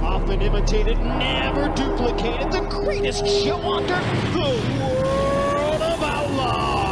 Often imitated, never duplicated, the greatest show on dirt, the World of Outlaws.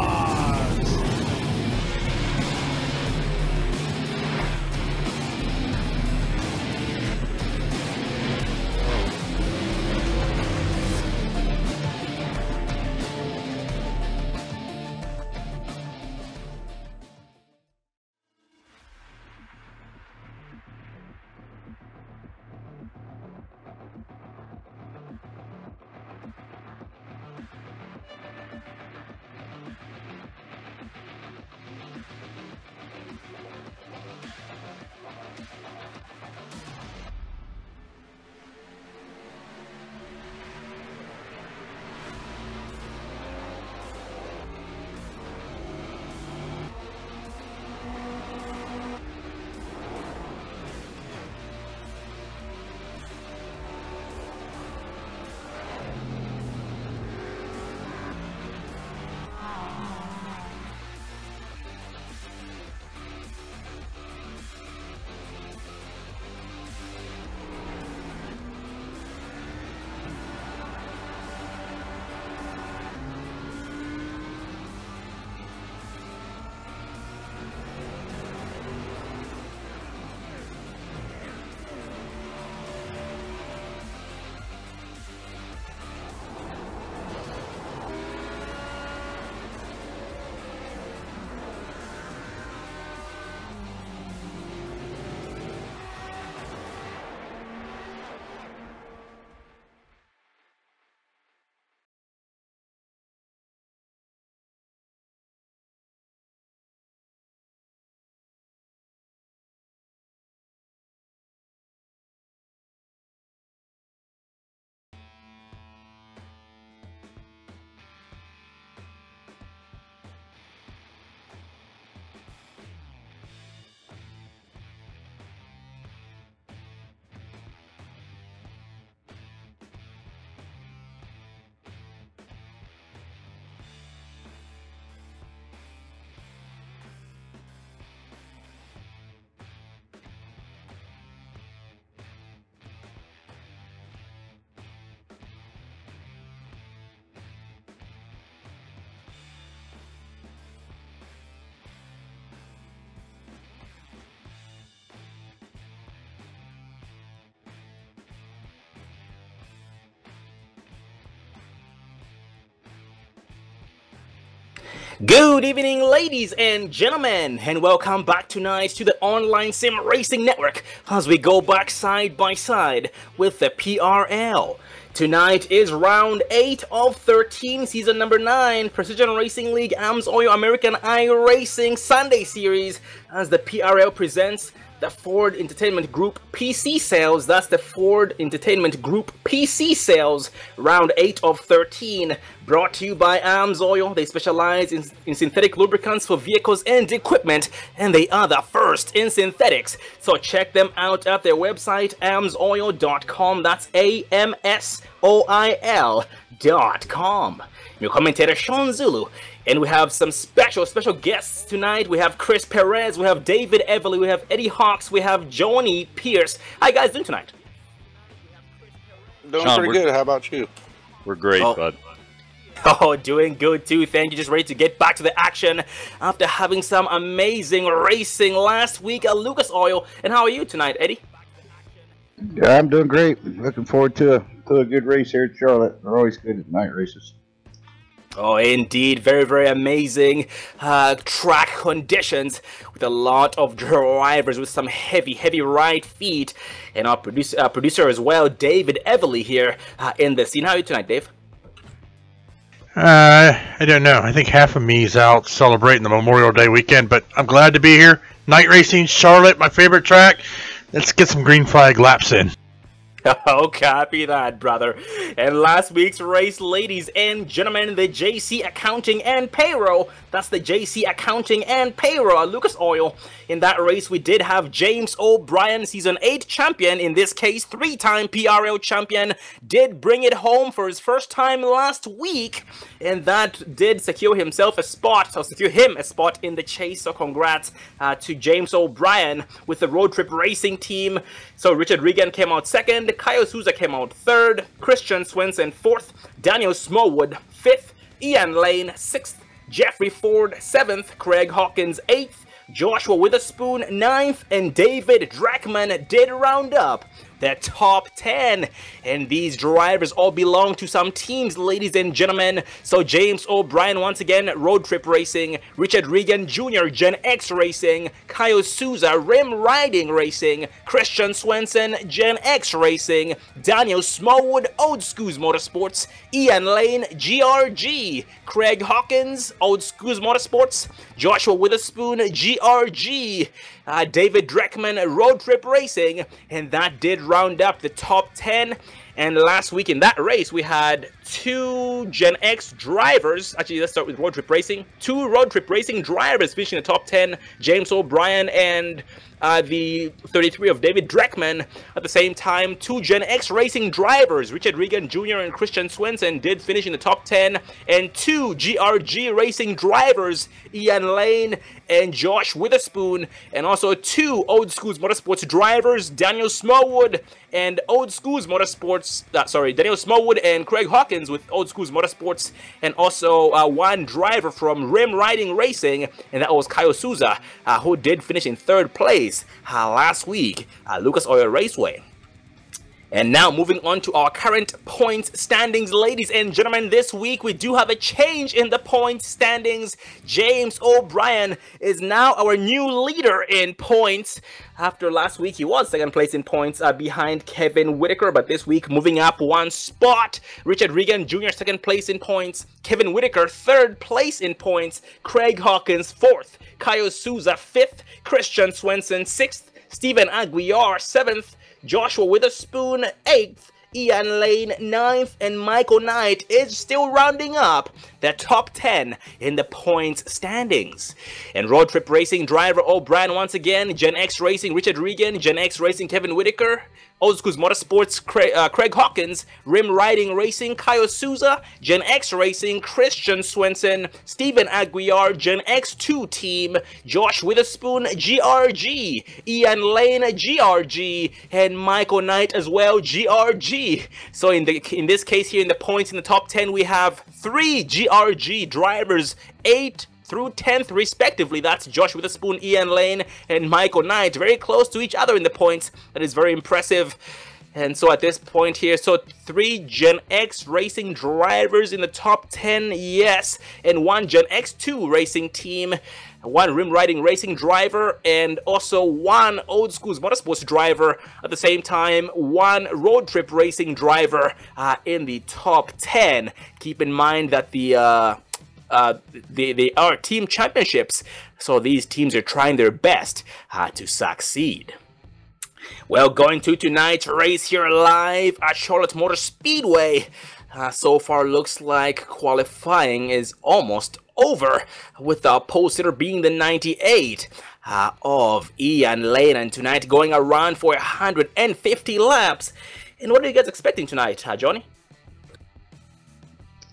Good evening, ladies and gentlemen, and welcome back tonight to the Online Sim Racing Network as we go back side by side with the PRL. Tonight is round 8 of 13, season number 9, Precision Racing League AMS-OIL American Iracing Sunday series as the PRL presents the Ford Entertainment Group PC sales. That's the Ford Entertainment Group PC sales, round 8 of 13, brought to you by AMS-OIL. They specialize in synthetic lubricants for vehicles and equipment, and they are the first in synthetics. So check them out at their website, amsoil.com. That's AMSOIL.com. Your commentator, Sean Zulu. And we have some special guests tonight. We have Chris Perez, we have David Everly, we have Eddie Hawks, we have Joni Pierce. How you guys doing tonight? Doing pretty good. How about you? We're great, bud. Oh, doing good too. Thank you. Just ready to get back to the action after having some amazing racing last week at Lucas Oil. And how are you tonight, Eddie? Yeah, I'm doing great. Looking forward to a good race here at Charlotte. They're always good at night races. Oh, indeed. Very, very amazing track conditions with a lot of drivers with some heavy right feet. And our producer as well, David Everly, here in the scene. How are you tonight, Dave? I don't know. I think half of me is out celebrating the Memorial Day weekend, but I'm glad to be here. Night racing, Charlotte, my favorite track. Let's get some green flag laps in. Oh, copy that, brother. And last week's race, ladies and gentlemen, the JC Accounting and Payroll. That's the JC Accounting and Payroll at Lucas Oil. In that race, we did have James O'Brien, Season 8 champion, in this case, 3-time PRL champion, did bring it home for his first time last week, and that did secure him a spot in the chase. So congrats to James O'Brien with the Road Trip Racing team. So Richard Regan came out second, Kyle Souza came out third, Christian Swenson fourth, Daniel Smallwood fifth, Ian Lane sixth, Jeffrey Ford 7th, Craig Hawkins 8th, Joshua Witherspoon 9th, and David Dreckman did round up the top 10. And these drivers all belong to some teams, ladies and gentlemen. So James O'Brien, once again, Road Trip Racing, Richard Regan Jr., Gen X Racing, Kyle Souza, Rim Riding Racing, Christian Swenson, Gen X Racing, Daniel Smallwood, Old Schools Motorsports, Ian Lane, GRG, Craig Hawkins, Old Schools Motorsports, Joshua Witherspoon, GRG, David Dreckman, Road Trip Racing, and that did round up the top 10. And last week in that race, we had 2 Gen X drivers. Actually, let's start with Road Trip Racing. 2 Road Trip Racing drivers finishing the top 10. James O'Brien and the 33 of David Dreckman. At the same time, 2 Gen X Racing drivers, Richard Regan Jr. and Christian Swenson, did finish in the top 10. And 2 GRG Racing drivers, Ian Lane and Josh Witherspoon. And also 2 Old Schools Motorsports drivers, Daniel Smallwood and Old Schools Motorsports. Daniel Smallwood and Craig Hawkins with Old Schools Motorsports. And also 1 driver from Rim Riding Racing, and that was Kyle Souza, who did finish in 3rd place last week at Lucas Oil Raceway. And now moving on to our current points standings, ladies and gentlemen. This week we do have a change in the points standings. James O'Brien is now our new leader in points. After last week he was 2nd place in points behind Kevin Whitaker, but this week moving up 1 spot. Richard Regan Jr. 2nd place in points, Kevin Whitaker 3rd place in points, Craig Hawkins 4th, Kyle Souza 5th, Christian Swenson 6th, Stephen Aguiar 7th, Joshua Witherspoon 8th, Ian Lane 9th, and Michael Knight is still rounding up the top 10 in the points standings. And Road Trip Racing driver O'Brien once again, Gen X Racing Richard Regan, Gen X Racing Kevin Whitaker, Old Schools Motorsports Craig Hawkins, Rim Riding Racing Kyle Souza, Gen X Racing Christian Swenson, Stephen Aguiar, Gen X2 team, Josh Witherspoon, GRG, Ian Lane, GRG, and Michael Knight as well, GRG. So in this case here in the points in the top 10, we have 3 GRG drivers, 8th through 10th respectively. That's Josh Witherspoon, Ian Lane, and Michael Knight, very close to each other in the points. That is very impressive. And so at this point here, so 3 Gen X racing drivers in the top 10, yes, and 1 Gen X2 racing team, 1 rim riding racing driver, and also 1 old school motorsports driver. At the same time, 1 road trip racing driver in the top 10. Keep in mind that they are team championships, so these teams are trying their best to succeed. Well, going to tonight's race here live at Charlotte Motor Speedway. So far looks like qualifying is almost over, with the pole sitter being the 98 of Ian Lane, and tonight going around for 150 laps. And what are you guys expecting tonight, Johnny?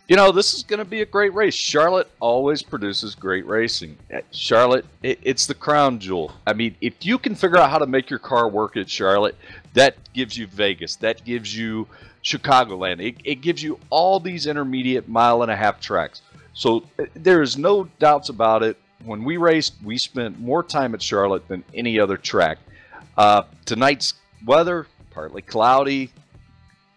You know, this is going to be a great race. Charlotte always produces great racing. Charlotte, it's the crown jewel. I mean, if you can figure out how to make your car work at Charlotte, that gives you Vegas. That gives you Chicagoland. It gives you all these intermediate mile-and-a-half tracks. So there is no doubts about it. When we raced, we spent more time at Charlotte than any other track. Tonight's weather, partly cloudy.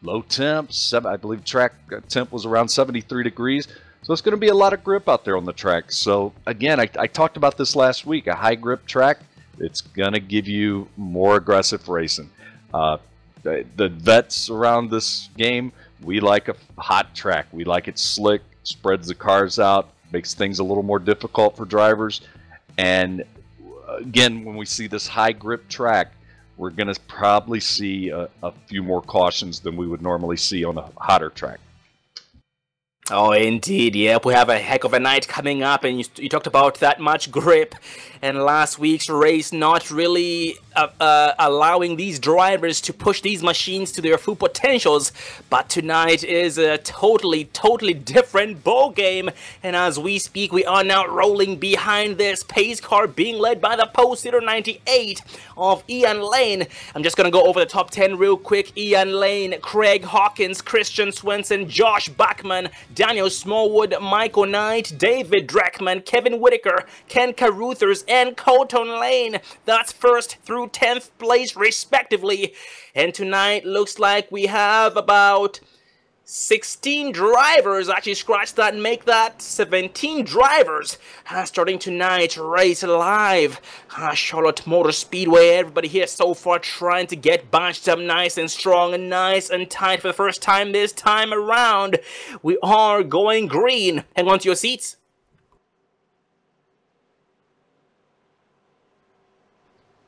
Low temps, I believe track temp was around 73 degrees. So it's going to be a lot of grip out there on the track. So again, I talked about this last week. A high grip track, it's going to give you more aggressive racing. The vets around this game, we like a hot track. We like it slick, spreads the cars out, makes things a little more difficult for drivers. And again, when we see this high grip track, we're going to probably see a few more cautions than we would normally see on a hotter track. Oh, indeed. Yep, we have a heck of a night coming up, and you talked about that much grip. And last week's race not really allowing these drivers to push these machines to their full potentials. But tonight is a totally different ball game. And as we speak, we are now rolling behind this pace car being led by the pole sitter 98 of Ian Lane. I'm just going to go over the top 10 real quick. Ian Lane, Craig Hawkins, Christian Swenson, Josh Bachman, Daniel Smallwood, Michael Knight, David Dreckman, Kevin Whitaker, Ken Caruthers, and Colton Lane. That's 1st through 10th place respectively. And tonight looks like we have about 16 drivers, actually scratch that and make that 17 drivers starting tonight's race live. Charlotte Motor Speedway, everybody here so far trying to get bunched up nice and strong and nice and tight for the first time this time around. We are going green. Hang on to your seats.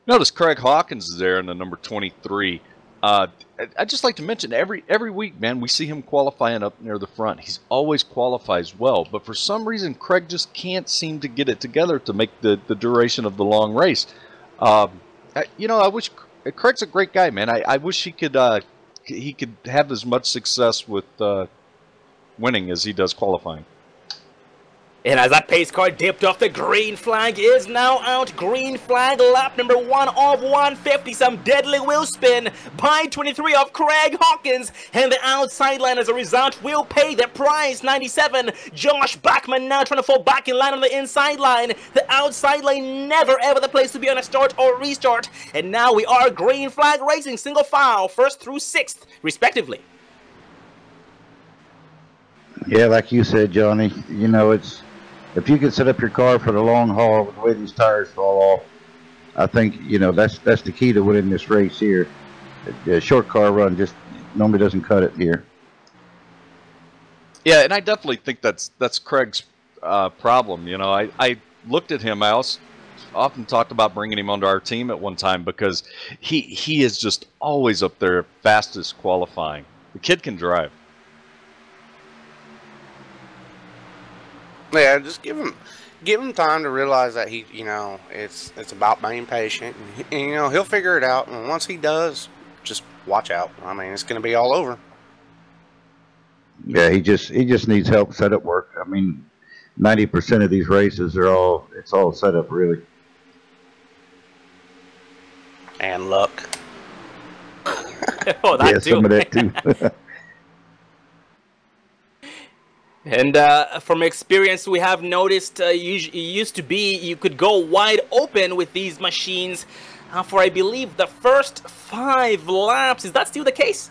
Notice Craig Hawkins is there in the number 23. I'd just like to mention every week, man, we see him qualifying up near the front. He's always qualifies well, but for some reason, Craig just can't seem to get it together to make the duration of the long race. You know, I wish Craig's a great guy, man. I wish he could have as much success with winning as he does qualifying. And as that pace car dipped off, the green flag is now out. Green flag, lap number 1 of 150. Some deadly wheel spin by 23 of Craig Hawkins. And the outside line, as a result, will pay the price. 97, Josh Bachman now trying to fall back in line on the inside line. The outside line, never ever the place to be on a start or restart. And now we are green flag racing, single file, 1st through 6th, respectively. Yeah, like you said, Johnny, you know, if you can set up your car for the long haul with the way these tires fall off, I think, you know, that's the key to winning this race here. The short car run just normally doesn't cut it here. Yeah, and I definitely think that's Craig's problem. You know, I looked at him. I also often talked about bringing him onto our team at one time because he is just always up there fastest qualifying. The kid can drive. Yeah, just give him time to realize that he, you know, it's about being patient, and you know, he'll figure it out. And once he does, just watch out. I mean, it's going to be all over. Yeah, he just needs help set up work. I mean, 90% of these races it's all set up really. And luck. Oh, that yeah, too. some of that too. And from experience, we have noticed it used to be you could go wide open with these machines. for, I believe, the first 5 laps. Is that still the case?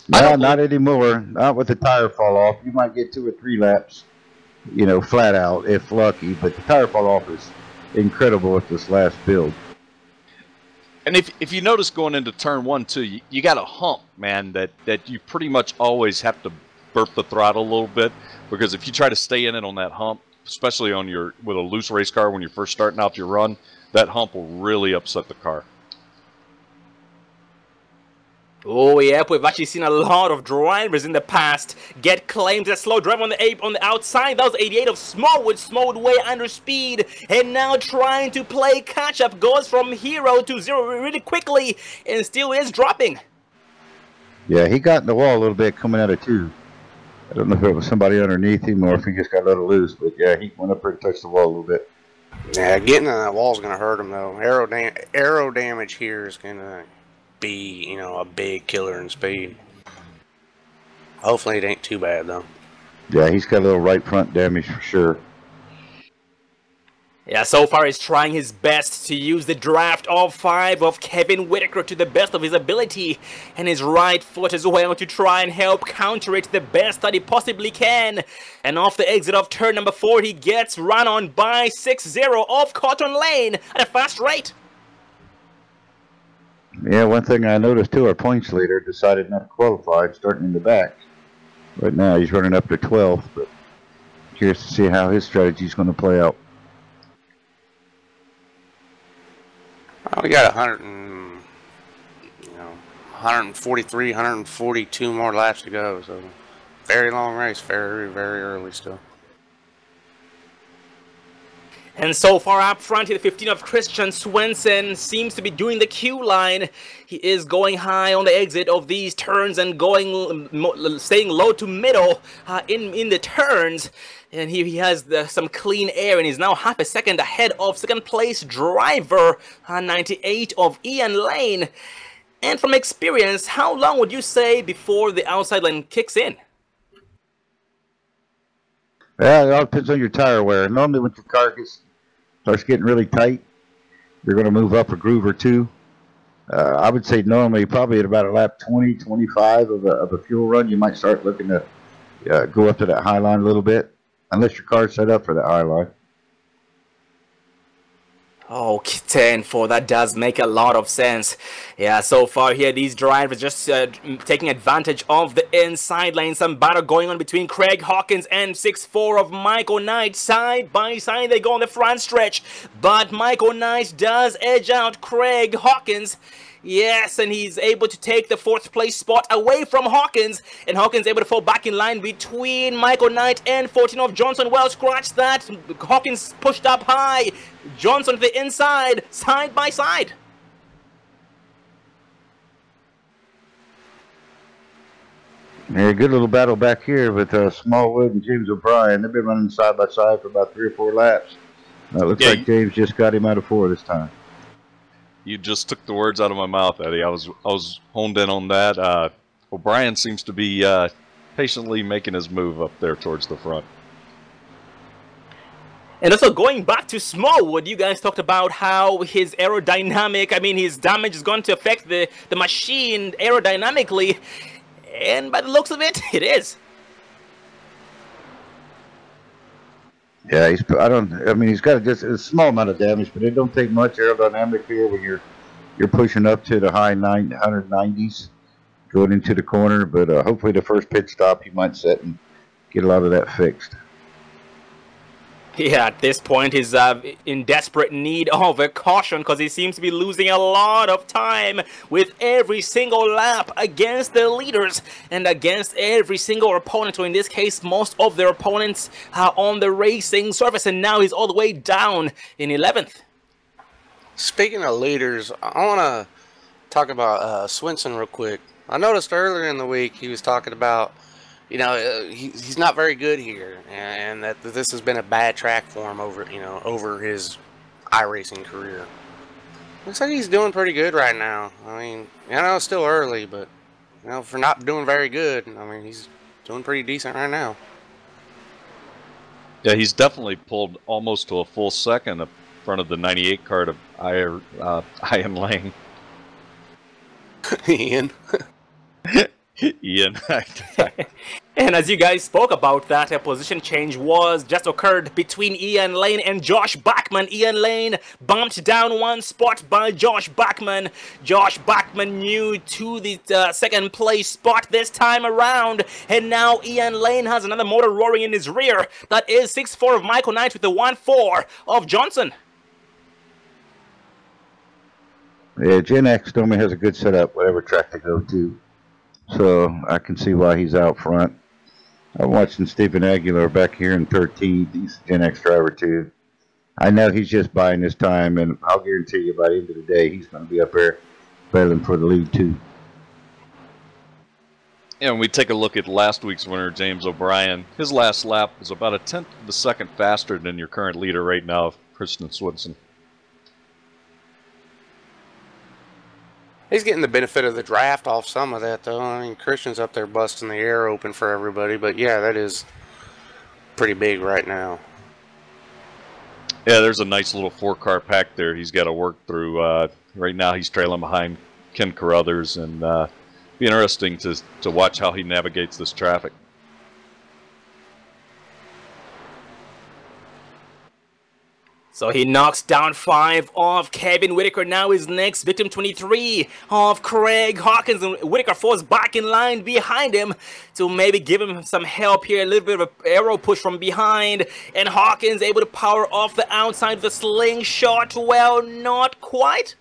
No, not anymore. Not with the tire fall off. You might get 2 or 3 laps, you know, flat out if lucky. But the tire fall off is incredible with this last build. And if you notice going into turn 1 too, you got a hump, man, that you pretty much always have to burp the throttle a little bit, because if you try to stay in it on that hump, especially on with a loose race car when you're first starting out your run, that hump will really upset the car. Oh, yep, we've actually seen a lot of drivers in the past get claims as slow drive on the outside. That was 88 of Smallwood way under speed, and now trying to play catch-up, goes from 0 to 0 really quickly, and still is dropping. Yeah, he got in the wall a little bit coming out of 2. I don't know if it was somebody underneath him or if he just got a little loose, but yeah, he went up there and touched the wall a little bit. Yeah, getting in that wall is going to hurt him, though. Aero damage here is going to be, you know, a big killer in speed. Hopefully it ain't too bad, though. Yeah, he's got a little right front damage for sure. Yeah, so far he's trying his best to use the draft of 5 of Kevin Whitaker to the best of his ability, and his right foot as well to try and help counter it the best that he possibly can. And off the exit of turn number 4, he gets run on by 6-0 off Cotton Lane at a fast rate. Yeah, one thing I noticed too, our points leader decided not to qualify, starting in the back. Right now he's running up to 12th, but curious to see how his strategy is going to play out. We got 143, 142 more laps to go, so very long race, very, very early still. And so far up front, the 15 of Christian Swenson seems to be doing the Q line. He is going high on the exit of these turns and staying low to middle in the turns. And he has some clean air, and he's now half a second ahead of second place driver 98 of Ian Lane. And from experience, how long would you say before the outside line kicks in? Yeah, it all depends on your tire wear. Normally when your car starts getting really tight, you're going to move up a groove or 2. I would say normally probably at about a lap 20, 25 of a fuel run, you might start looking to go up to that high line a little bit, unless your car's set up for that high line. Oh, 10-4, that does make a lot of sense. Yeah, so far here, these drivers just taking advantage of the inside lane. Some battle going on between Craig Hawkins and 6-4 of Michael Knight. Side by side, they go on the front stretch. But Michael Knight does edge out Craig Hawkins. Yes, and he's able to take the 4th place spot away from Hawkins, and Hawkins able to fall back in line between Michael Knight and 14 of Johnson. Well, scratch that. Hawkins pushed up high. Johnson to the inside, side by side. Yeah, good little battle back here with Smallwood and James O'Brien. They've been running side by side for about 3 or 4 laps. It looks like James just got him out of 4 this time. You just took the words out of my mouth, Eddie. I was honed in on that. O'Brien seems to be patiently making his move up there towards the front. And also going back to Smallwood, you guys talked about how his aerodynamic, his damage is going to affect the machine aerodynamically. And by the looks of it, it is. Yeah, he's got just a small amount of damage, but it don't take much aerodynamic here when you're pushing up to the high 190s going into the corner. But hopefully the first pit stop he might set and get a lot of that fixed. Yeah, at this point he's in desperate need of a caution, because he seems to be losing a lot of time with every single lap against the leaders and against every single opponent. So in this case, most of their opponents are on the racing surface, and now he's all the way down in 11th. Speaking of leaders, I want to talk about Swenson real quick. I noticed earlier in the week he was talking about, he's not very good here, and that this has been a bad track for him over his iRacing career. Looks like he's doing pretty good right now. I know it's still early, but for not doing very good, he's doing pretty decent right now. Yeah, he's definitely pulled almost to a full second front of the 98 card of Ian Lang. Ian. Ian. And as you guys spoke about, that a position change was just occurred between Ian Lane and Josh Bachman. Ian Lane bumped down one spot by Josh Bachman. Josh Bachman new to the second place spot this time around. And now Ian Lane has another motor roaring in his rear. That is 6-4 of Michael Knight with the 1-4 of Johnson. Yeah, Gen X normally has a good setup, whatever track they go to. So I can see why he's out front. I'm watching Stephen Aguilar back here in 13th. He's a Gen X driver too. I know he's just buying his time, and I'll guarantee you by the end of the day, he's going to be up there battling for the lead too. Yeah, when we take a look at last week's winner, James O'Brien, his last lap was about a tenth of a second faster than your current leader right now, Christian Swinson. He's getting the benefit of the draft off some of that, though. I mean, Christian's up there busting the air open for everybody, but yeah, that is pretty big right now. Yeah, there's a nice little 4-car pack there he's got to work through. Right now he's trailing behind Ken Carruthers, and be interesting to watch how he navigates this traffic. So he knocks down 5 of Kevin Whitaker. Now his next victim, 23 of Craig Hawkins. And Whitaker falls back in line behind him to maybe give him some help here. A little bit of an arrow push from behind. And Hawkins able to power off the outside of the slingshot. Well, not quite.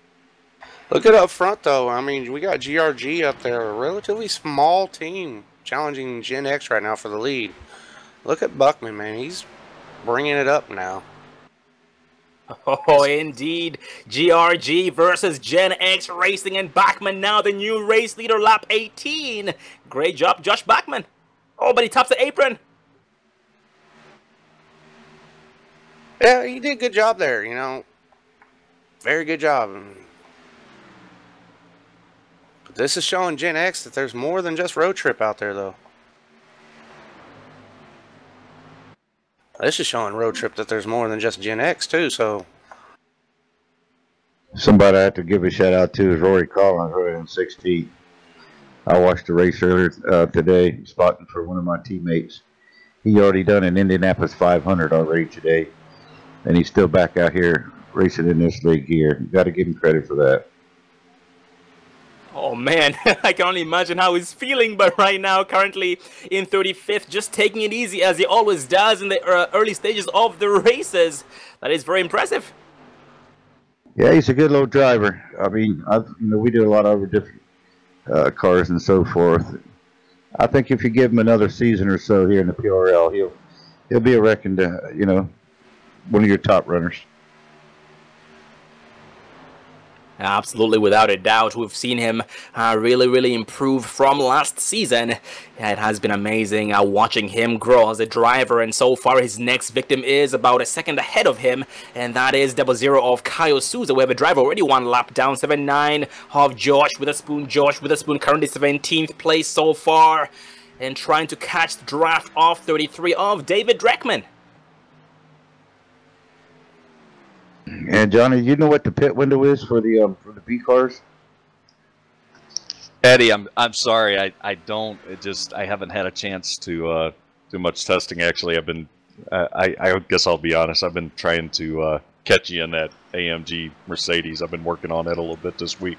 Look at up front, though. I mean, we got GRG up there. A relatively small team challenging Gen X right now for the lead. Look at Buckman, man. He's bringing it up now. Oh, indeed. GRG versus Gen X Racing, and Bachman now the new race leader, lap 18. Great job, Josh Bachman. Oh, but he tops the apron. Yeah, he did a good job there, you know. Very good job. But this is showing Gen X that there's more than just Road Trip out there, though. This is showing Road Trip that there's more than just Gen X, too, so. Somebody I have to give a shout out to is Rory Collins, right in 16th. I watched the race earlier today, spotting for one of my teammates. He already done an Indianapolis 500 already today, and he's still back out here racing in this league here. You got to give him credit for that. Oh man, I can only imagine how he's feeling, but right now, currently in 35th, just taking it easy as he always does in the early stages of the races. That is very impressive. Yeah, he's a good little driver. I mean, we do a lot of different cars and so forth. I think if you give him another season or so here in the PRL, he'll be a reckoned, one of your top runners. Absolutely, without a doubt. We've seen him really improve from last season. Yeah, it has been amazing watching him grow as a driver, and so far his next victim is about a second ahead of him, and that is 00 of Kyle Souza. We have a driver already one lap down, 7-9 of Josh Witherspoon. Josh Witherspoon currently 17th place so far, and trying to catch the draft of 33 of David Dreckman. And Johnny, you know what the pit window is for the B cars? Eddie, I'm sorry, I don't. I haven't had a chance to do much testing. Actually, I've been. I guess I'll be honest. I've been trying to catch you in that AMG Mercedes. I've been working on it a little bit this week.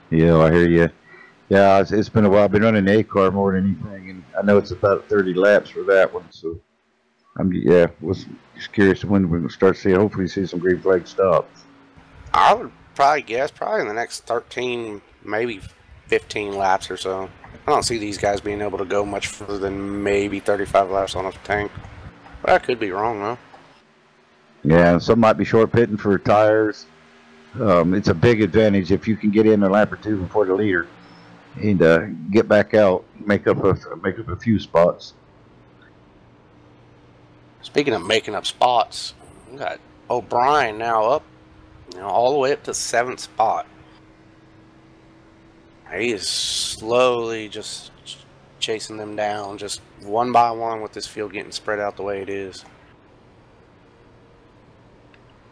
Yeah, I hear you. Yeah, it's been a while. I've been running the A car more than anything, and I know it's about 30 laps for that one. So was just curious when we're going to start seeing, hopefully see some green flag stops. I would probably guess in the next 13, maybe 15 laps or so. I don't see these guys being able to go much further than maybe 35 laps on a tank. But I could be wrong, though. Yeah, some might be short pitting for tires. It's a big advantage if you can get in a lap or two before the leader and get back out, make up a few spots. Speaking of making up spots, we got O'Brien now up, all the way up to 7th spot. He is slowly just chasing them down, just one by one with this field getting spread out the way it is.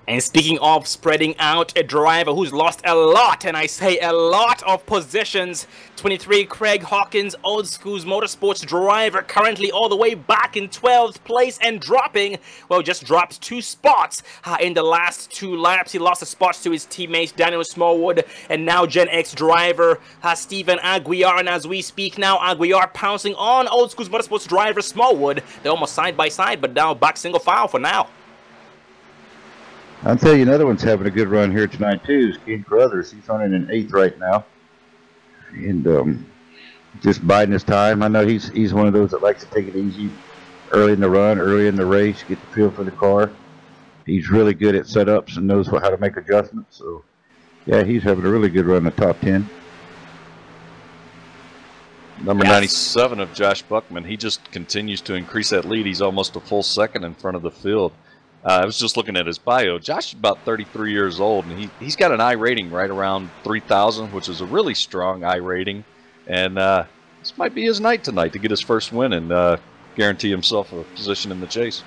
And speaking of spreading out, a driver who's lost a lot, and I say a lot of positions, 23 Craig Hawkins, Old School's Motorsports driver, currently all the way back in 12th place and dropping, well, just dropped 2 spots in the last 2 laps. He lost a spot to his teammate Daniel Smallwood, and now Gen X driver Steven Aguiar. And as we speak now, Aguiar pouncing on Old School's Motorsports driver Smallwood. They're almost side by side, but now back single file for now. I'll tell you another one's having a good run here tonight too. Is King Carruthers. He's running in 8th right now, and just biding his time. I know he's one of those that likes to take it easy early in the run, early in the race, get the feel for the car. He's really good at setups and knows how to make adjustments. So yeah, he's having a really good run in the top 10. Number 97 of Josh Buckman. He just continues to increase that lead. He's almost a full second in front of the field. I was just looking at his bio. Josh is about 33 years old, and he's got an I rating right around 3,000, which is a really strong I rating. And this might be his night tonight to get his first win and guarantee himself a position in the chase.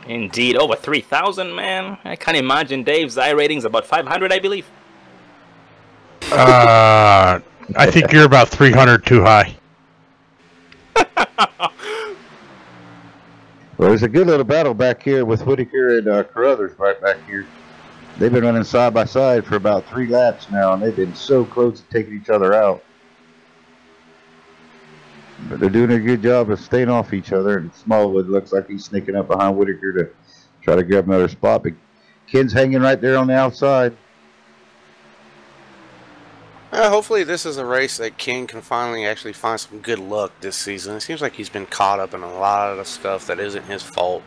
Indeed, over 3,000, man. I can't imagine Dave's I rating's about 500, I believe. I think you're about 300 too high. Well, there's a good little battle back here with Whitaker and Carruthers right back here. They've been running side by side for about 3 laps now, and they've been so close to taking each other out. But they're doing a good job of staying off each other, and Smallwood looks like he's sneaking up behind Whitaker to try to grab another spot. But Ken's hanging right there on the outside. Hopefully this is a race that Ken can finally actually find some good luck this season. It seems like he's been caught up in a lot of the stuff that isn't his fault.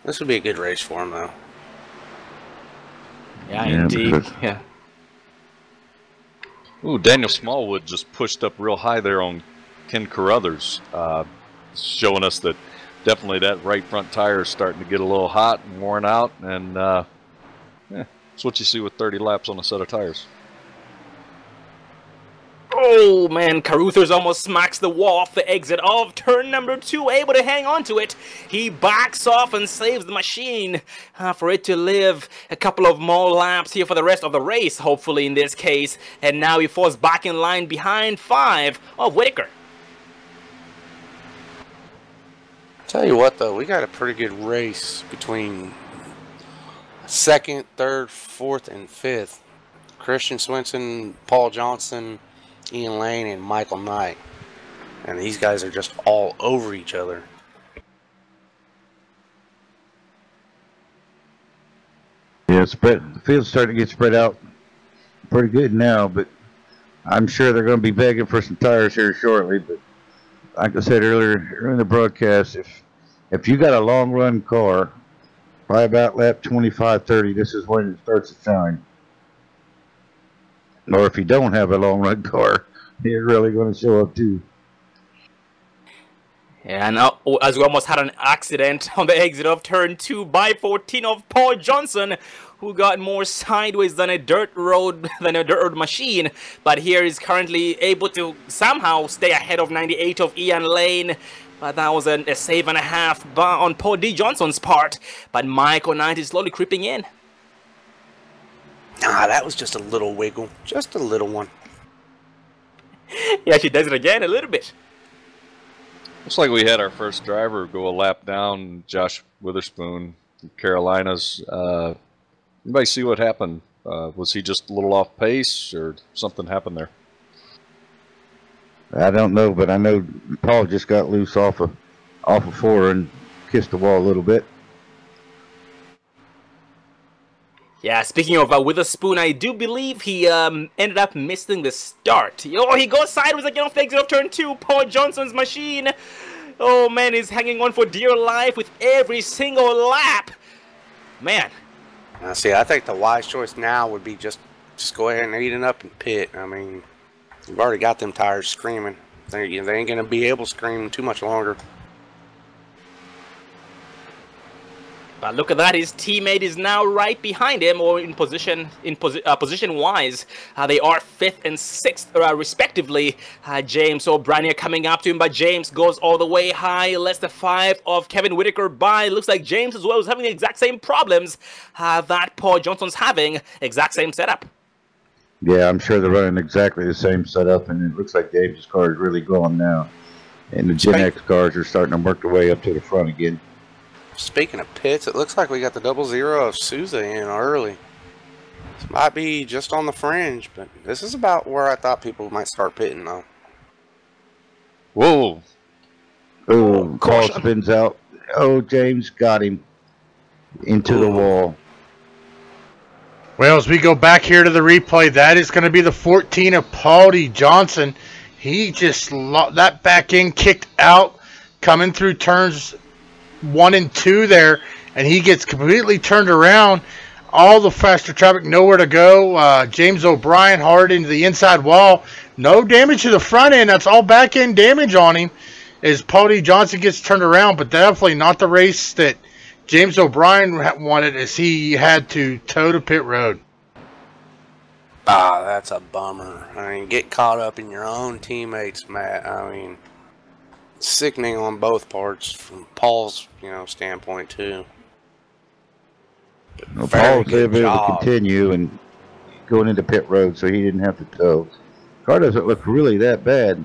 This would be a good race for him, though. Yeah, indeed. Yeah. Ooh, Daniel Smallwood just pushed up real high there on Ken Carruthers, showing us that definitely that right front tire is starting to get a little hot and worn out, and that's what you see with 30 laps on a set of tires. Oh man, Carruthers almost smacks the wall off the exit of turn number 2, able to hang on to it. He backs off and saves the machine for it to live a couple of more laps here for the rest of the race, hopefully in this case. And now he falls back in line behind 5 of Whitaker. Tell you what, though, we got a pretty good race between 2nd, 3rd, 4th, and 5th. Christian Swenson, Paul Johnson, Ian Lane, and Michael Knight. And these guys are just all over each other. Yeah, the field's starting to get spread out pretty good now, but I'm sure they're going to be begging for some tires here shortly. But like I said earlier in the broadcast, if you got a long run car, probably about lap 25, 30, this is when it starts to shine. Or if you don't have a long run car, you're really going to show up too. Yeah, now as we almost had an accident on the exit of turn 2 by 14 of Paul Johnson, who got more sideways than a dirt road machine, but here is currently able to somehow stay ahead of 98 of Ian Lane. But that was a save and a half on Paul D. Johnson's part. But Michael Knight is slowly creeping in. Nah, that was just a little wiggle. Just a little one. Yeah, she does it again a little bit. Looks like we had our first driver go a lap down, Josh Witherspoon from Carolinas. Anybody see what happened? Was he just a little off pace or something happened there? I don't know, but I know Paul just got loose off of 4 and kissed the wall a little bit. Yeah, speaking of Witherspoon, I do believe he ended up missing the start. Oh, he goes sideways again off the exit of turn 2. Paul Johnson's machine. Oh, man, he's hanging on for dear life with every single lap. Man. See, I think the wise choice now would be just go ahead and eat it up and pit. I mean, you've already got them tires screaming. They ain't going to be able to scream too much longer. But look at that, his teammate is now right behind him, or in position-wise. They are 5th and 6th, respectively. James O'Brien coming up to him, but James goes all the way high, less than 5 of Kevin Whitaker by. Looks like James as well is having the exact same problems that Paul Johnson's having. Exact same setup. Yeah, I'm sure they're running exactly the same setup, and it looks like James' car is really going now. And the Gen X cars are starting to work their way up to the front again. Speaking of pits, it looks like we got the 00 of Souza in early. This might be just on the fringe, but this is about where I thought people might start pitting, though. Whoa. Oh, Paul spins out. Oh, James got him into the wall. Well, as we go back here to the replay, that is going to be the 14 of Paulie Johnson. He just, that back end kicked out, coming through turns 1 and 2 there, and he gets completely turned around. All the faster traffic, nowhere to go. James O'Brien hard into the inside wall. No damage to the front end. That's all back end damage on him as Paulie Johnson gets turned around, but definitely not the race that James O'Brien wanted, as he had to toe to pit road. Ah, that's a bummer. I mean, get caught up in your own teammates, Matt. I mean, sickening on both parts from Paul's, standpoint too. Well, Paul was able to continue and going into pit road, so he didn't have to tow. Car doesn't look really that bad.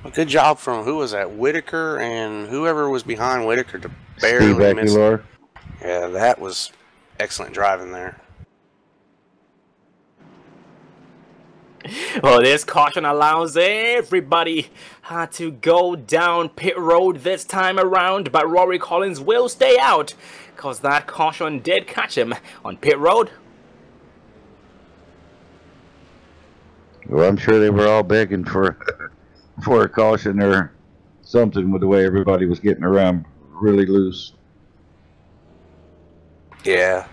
A good job from, who was that, Whitaker, and whoever was behind Whitaker to barely miss. Yeah, that was excellent driving there. Well, this caution allows everybody to go down pit road this time around, but Rory Collins will stay out because that caution did catch him on pit road. Well, I'm sure they were all begging for a caution or something with the way everybody was getting around really loose. Yeah.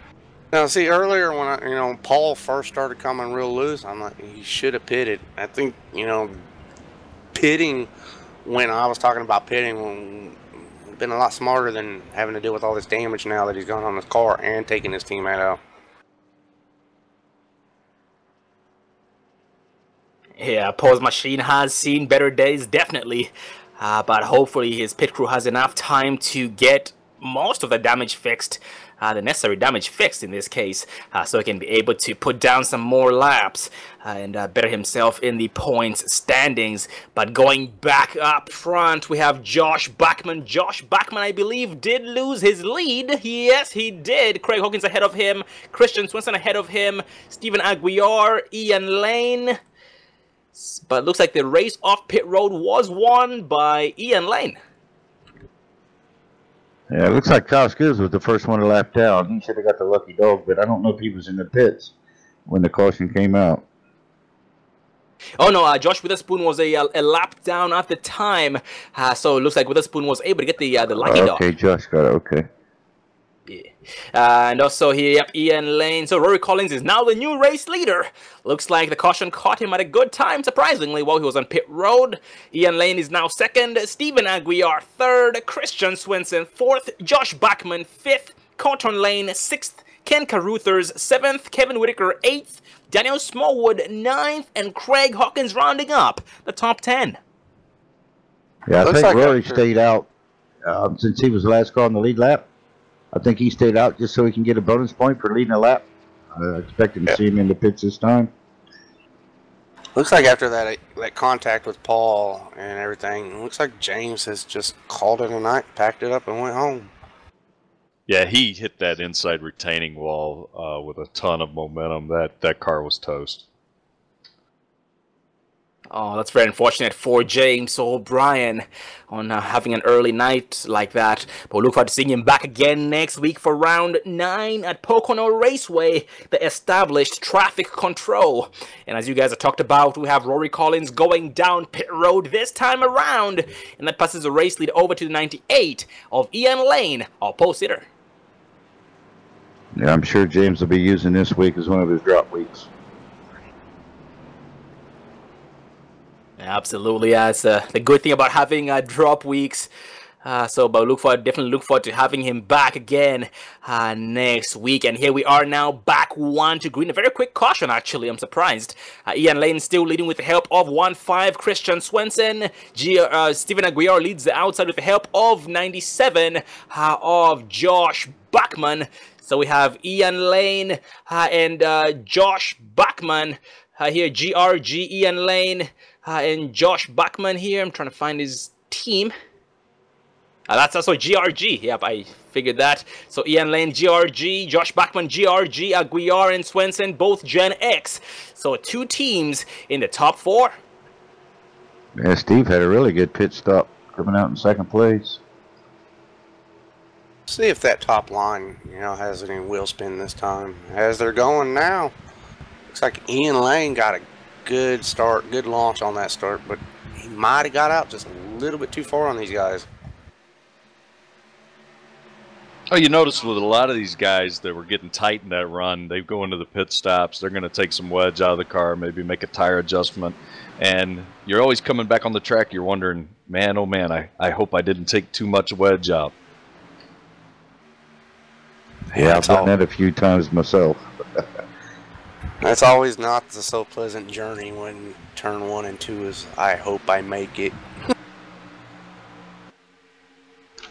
Now, see, earlier when Paul first started coming real loose, I'm like, he should have pitted. I think, pitting, when I was talking about pitting, been a lot smarter than having to deal with all this damage now that he's gone on his car and taking his teammate out. Yeah, Paul's machine has seen better days, definitely. But hopefully his pit crew has enough time to get most of the damage fixed, the necessary damage fixed in this case, so he can be able to put down some more laps and better himself in the points standings. But going back up front, we have Josh Bachman. Josh Bachman, I believe, did lose his lead. Yes, he did. Craig Hawkins ahead of him, Christian Swinson ahead of him, Stephen Aguiar, Ian Lane. But looks like the race off pit road was won by Ian Lane. Yeah, it looks like Kyle Skills was the first one to lap down. He should have got the lucky dog, but I don't know if he was in the pits when the caution came out. Oh no, Josh Witherspoon was a lap down at the time, so it looks like Witherspoon was able to get the lucky dog. Okay, Josh got it, okay. Yeah. And also here, yep, Ian Lane. So Rory Collins is now the new race leader. Looks like the caution caught him at a good time, surprisingly, while he was on pit road. Ian Lane is now second. Stephen Aguiar third. Christian Swinson fourth. Josh Bachman fifth. Cotton Lane sixth. Ken Caruthers seventh. Kevin Whitaker eighth. Daniel Smallwood ninth. And Craig Hawkins rounding up the top 10. Yeah, I think Rory stayed out since he was the last car on the lead lap. I think he stayed out just so he can get a bonus point for leading a lap. I expected to see him in the pits this time. Looks like after that contact with Paul and everything, it looks like James has just called it a night, packed it up, and went home. Yeah, he hit that inside retaining wall with a ton of momentum. That car was toast. Oh, that's very unfortunate for James O'Brien on having an early night like that. But we'll look forward to seeing him back again next week for round 9 at Pocono Raceway, the established traffic control. And as you guys have talked about, we have Rory Collins going down pit road this time around. And that passes the race lead over to the 98 of Ian Lane, our pole-sitter. Yeah, I'm sure James will be using this week as one of his drop weeks. Absolutely, that's the good thing about having drop weeks. But definitely look forward to having him back again next week. And here we are now, back 1 to green. A very quick caution, actually. I'm surprised. Ian Lane still leading with the help of 1-5 Christian Swenson. Stephen Aguiar leads the outside with the help of 97 of Josh Bachman. So we have Ian Lane and Josh Bachman here. GRG, Ian Lane and Josh Bachman here. I'm trying to find his team. That's also GRG. Yep, I figured that. So Ian Lane, GRG, Josh Bachman, GRG, Aguiar and Swenson, both Gen X. So 2 teams in the top 4. Yeah, Steve had a really good pit stop coming out in 2nd place. See if that top line, has any wheel spin this time. As they're going now, looks like Ian Lane got a good start, good launch on that start, but he might have got out just a little bit too far on these guys. Oh, you notice with a lot of these guys that were getting tight in that run, they go into the pit stops, they're going to take some wedge out of the car, maybe make a tire adjustment, and you're always coming back on the track, you're wondering, man, oh man, I hope I didn't take too much wedge out. Yeah, I've done that a few times myself. That's always not the so pleasant journey when turn 1 and 2 is, I hope I make it.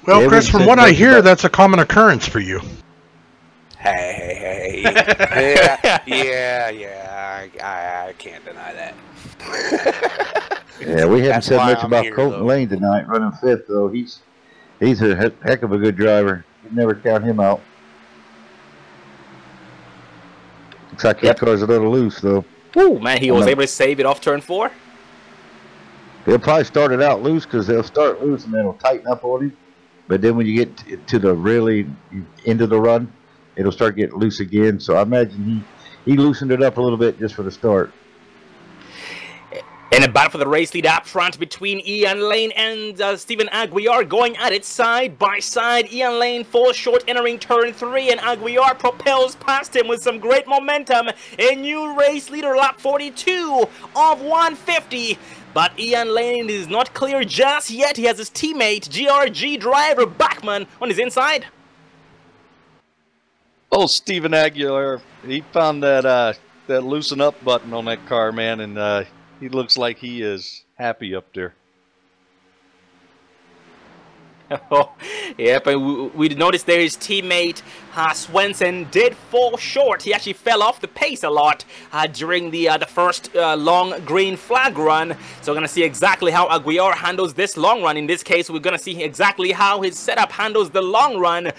Well, Chris, from what I hear, that's a common occurrence for you. Hey. I can't deny that. Yeah, we haven't said much about Colton Lane tonight, running 5th, though. He's a heck of a good driver. You never count him out. Looks like his car's a little loose, though. Ooh, man, he was able to save it off turn 4. They'll probably start it out loose because they'll start loose and then it'll tighten up on him. But then when you get to the really end of the run, it'll start getting loose again. So I imagine he loosened it up a little bit just for the start. And a battle for the race lead up front between Ian Lane and Stephen Aguiar, going at it side by side. Ian Lane falls short entering turn 3, and Aguiar propels past him with some great momentum. A new race leader, lap 42 of 150. But Ian Lane is not clear just yet. He has his teammate, GRG driver Bachman, on his inside. Oh, Stephen Aguilar, he found that loosen up button on that car, man, and he looks like he is happy up there. Oh, yep, and we noticed there his teammate Swenson did fall short. He actually fell off the pace a lot during the first long green flag run. So we're going to see exactly how Aguiar handles this long run. In this case, we're going to see exactly how his setup handles the long run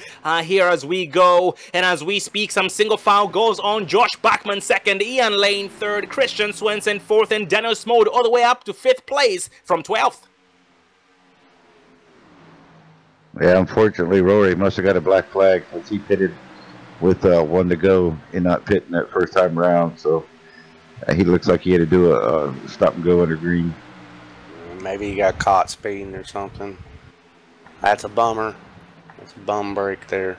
here as we go. And as we speak, some single file goes on. Josh Bachman 2nd, Ian Lane 3rd, Christian Swenson 4th, and Dennis Mode all the way up to 5th place from 12th. Yeah, unfortunately, Rory must have got a black flag because he pitted with 1 to go and not pitting that first time around. So he looks like he had to do a stop and go under green. Maybe he got caught speeding or something. That's a bummer. That's a bum break there.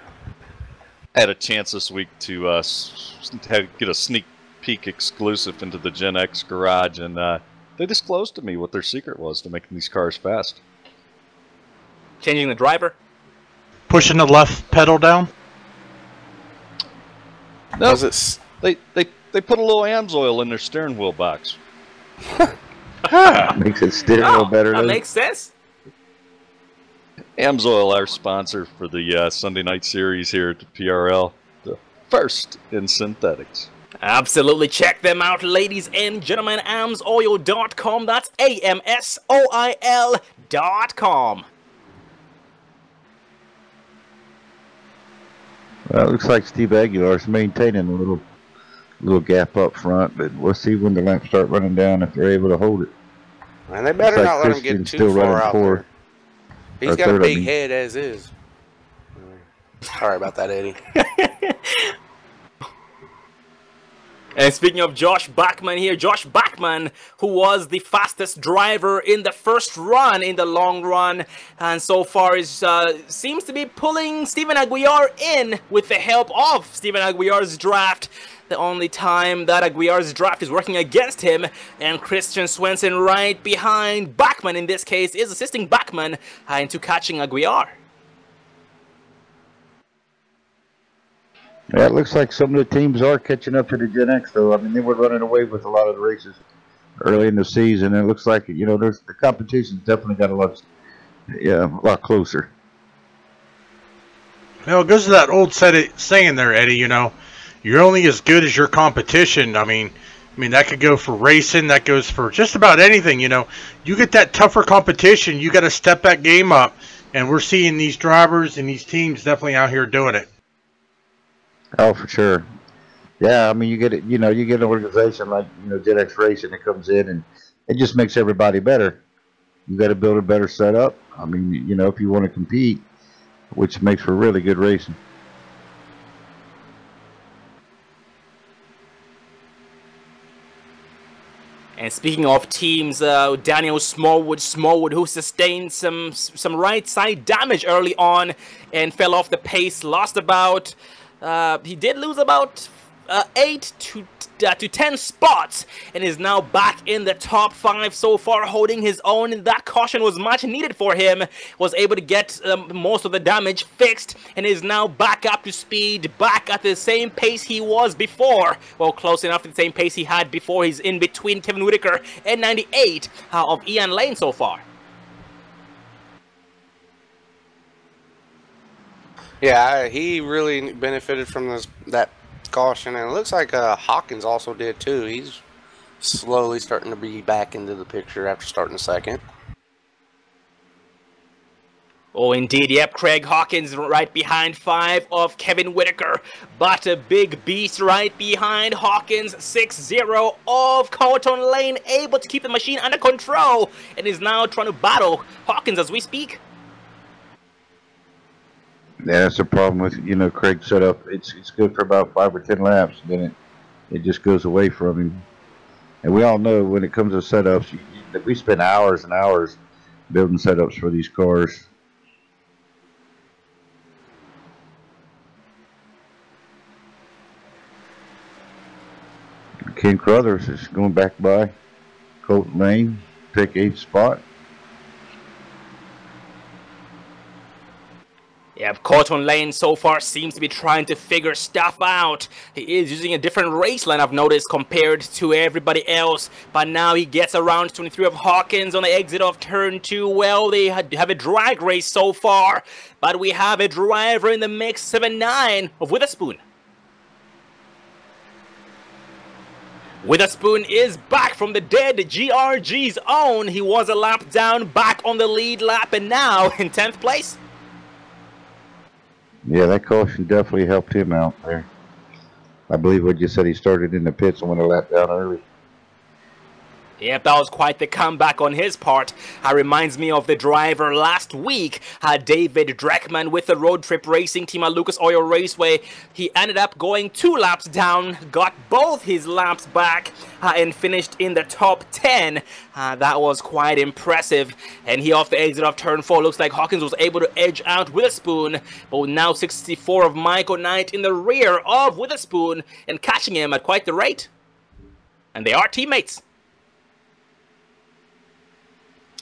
Had a chance this week to get a sneak peek exclusive into the Gen X garage, and they disclosed to me what their secret was to making these cars fast. Changing the driver? Pushing the left pedal down? No, they put a little AMSOIL in their steering wheel box. Makes it steer a little better. That makes sense. AMSOIL, our sponsor for the Sunday night series here at the PRL, the first in synthetics. Absolutely, check them out, ladies and gentlemen. AMSOIL.com. That's AMSOIL.com. Well, it looks like Steve Aguilar's maintaining a little gap up front, but we'll see when the laps start running down if they're able to hold it. And they better not let him get too far out there. He's got a big head as is. Sorry about that, Eddie. And speaking of Josh Bachman here, Josh Bachman, who was the fastest driver in the first run, in the long run, and so far is seems to be pulling Steven Aguiar in with the help of Steven Aguiar's draft. The only time that Aguiar's draft is working against him, and Christian Swenson right behind Bachman in this case is assisting Bachman into catching Aguiar. Yeah, it looks like some of the teams are catching up to the Gen X, though. I mean, they were running away with a lot of the races early in the season, and it looks like, you know, the competition's definitely got a lot closer. You know, it goes to that old saying there, Eddie, you know, you're only as good as your competition. I mean, that could go for racing, that goes for just about anything, you know. You get that tougher competition, you got to step that game up, and we're seeing these drivers and these teams definitely out here doing it. Oh, for sure. Yeah, I mean, you get an organization like, you know, Gen X Racing that comes in, and it just makes everybody better. You got to build a better setup. I mean, you know, if you want to compete, which makes for really good racing. And speaking of teams, Daniel Smallwood, who sustained some right side damage early on and fell off the pace, lost about. He did lose about 8 to 10 spots, and is now back in the top 5 so far, holding his own. That caution was much needed for him. Was able to get most of the damage fixed, and is now back up to speed, back at the same pace he was before. Well, close enough to the same pace he had before. He's in between Kevin Whitaker and 98 of Ian Lane so far. Yeah, he really benefited from that caution, and it looks like Hawkins also did too. He's slowly starting to be back into the picture after starting second. Oh, indeed, yep, Craig Hawkins right behind 5 of Kevin Whitaker, but a big beast right behind Hawkins, 6-0 of Colton Lane, able to keep the machine under control, and is now trying to battle Hawkins as we speak. Yeah, that's the problem with, you know, Craig's setup. It's good for about 5 or 10 laps, then it just goes away from him. And we all know when it comes to setups, we spend hours and hours building setups for these cars. Ken Crothers is going back by Colton Lane, pick 8th spot. Yeah, Colton Lane so far seems to be trying to figure stuff out. He is using a different race line, I've noticed, compared to everybody else. But now he gets around 23 of Hawkins on the exit of turn 2. Well, they have a drag race so far, but we have a driver in the mix, 7-9 of Witherspoon. Witherspoon is back from the dead, GRG's own. He was a lap down, back on the lead lap, and now in 10th place. Yeah, that caution definitely helped him out there. I believe what you said, he started in the pits and went a lap down early. Yep, that was quite the comeback on his part. Reminds me of the driver last week, David Dreckman with the Road Trip Racing Team at Lucas Oil Raceway. He ended up going 2 laps down, got both his laps back, and finished in the top 10. That was quite impressive. And he off the exit of turn 4. Looks like Hawkins was able to edge out Witherspoon, but now 64 of Michael Knight in the rear of Witherspoon and catching him at quite the rate. And they are teammates.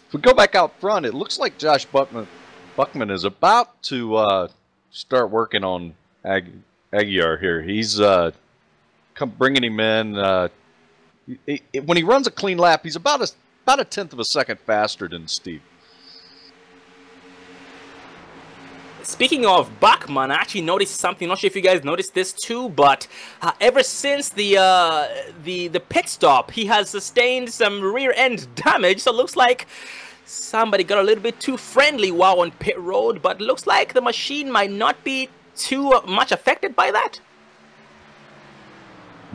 If we go back out front, it looks like Josh Buckman is about to start working on Aguiar here. He's bringing him in. When he runs a clean lap, he's about a tenth of a second faster than Steve. Speaking of Bachman, I actually noticed something. Not sure if you guys noticed this too, but ever since the pit stop, he has sustained some rear end damage. So it looks like somebody got a little bit too friendly while on pit road, but it looks like the machine might not be too much affected by that.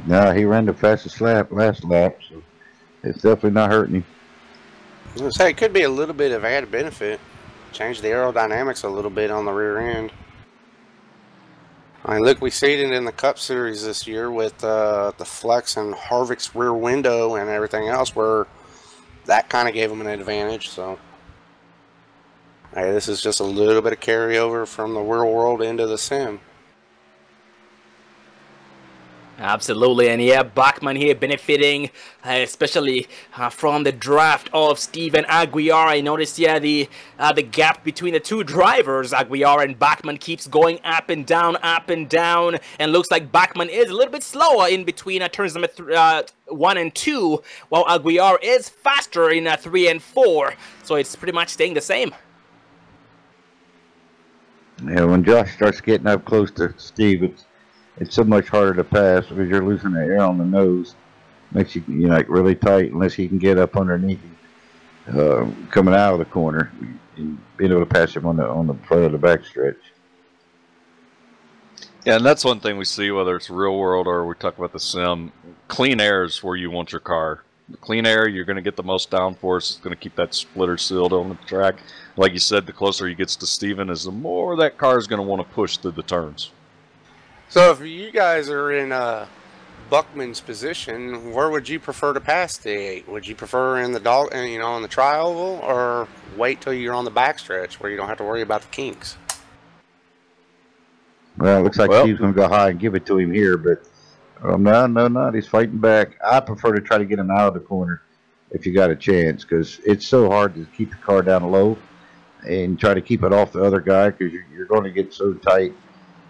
No, he ran the fastest lap last lap, so it's definitely not hurting him. I was going to say, it could be a little bit of added benefit. Change the aerodynamics a little bit on the rear end. I mean, look, we seen it in the Cup Series this year with the Flex and Harvick's rear window and everything else, where that kind of gave them an advantage. So, hey, this is just a little bit of carryover from the real world into the sim. Absolutely, and yeah, Bachmann here benefiting, especially from the draft of Steven Aguiar. I noticed, yeah, the gap between the two drivers, Aguiar and Bachmann, keeps going up and down, and looks like Bachmann is a little bit slower in between turns number 1 and 2, while Aguiar is faster in 3 and 4. So it's pretty much staying the same. Yeah, when Josh starts getting up close to Steve, it's so much harder to pass because you're losing the air on the nose. Makes you, like really tight unless he can get up underneath him, coming out of the corner and being able to pass him on the front of the back stretch. Yeah, and that's one thing we see, whether it's real world or we talk about the sim. Clean air is where you want your car. Clean air, you're going to get the most downforce. It's going to keep that splitter sealed on the track. Like you said, the closer he gets to Steven, is the more that car is going to want to push through the turns. So if you guys are in Buckman's position, where would you prefer to pass the 8? Would you prefer in the on the tri-oval, or wait till you're on the backstretch where you don't have to worry about the kinks? Well, it looks like Steve's going to go high and give it to him here, but no, he's fighting back. I prefer to try to get him out of the corner if you got a chance, because it's so hard to keep the car down low and try to keep it off the other guy, because you're going to get so tight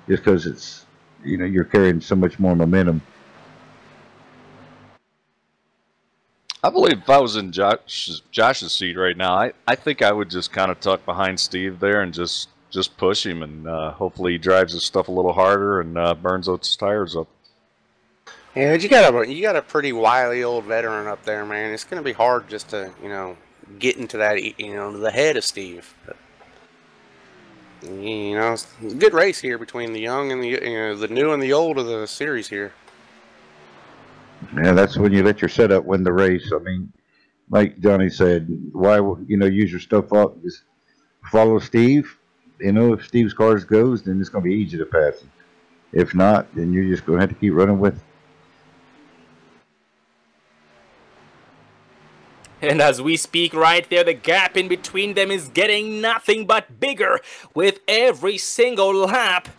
just because it's, you're carrying so much more momentum. I believe if I was in Josh's seat right now, I think I would just kind of tuck behind Steve there and just push him, and hopefully he drives his stuff a little harder and burns those tires up. Yeah, you got a pretty wily old veteran up there, man. It's going to be hard just to get into that the head of Steve. But, it's a good race here between the young and the new and the old of the series here. Yeah, that's when you let your setup win the race. I mean, like Johnny said, why use your stuff up? Just follow Steve. If Steve's car goes, then it's going to be easy to pass him. If not, then you're just going to have to keep running with it. And as we speak right there, the gap in between them is getting nothing but bigger with every single lap.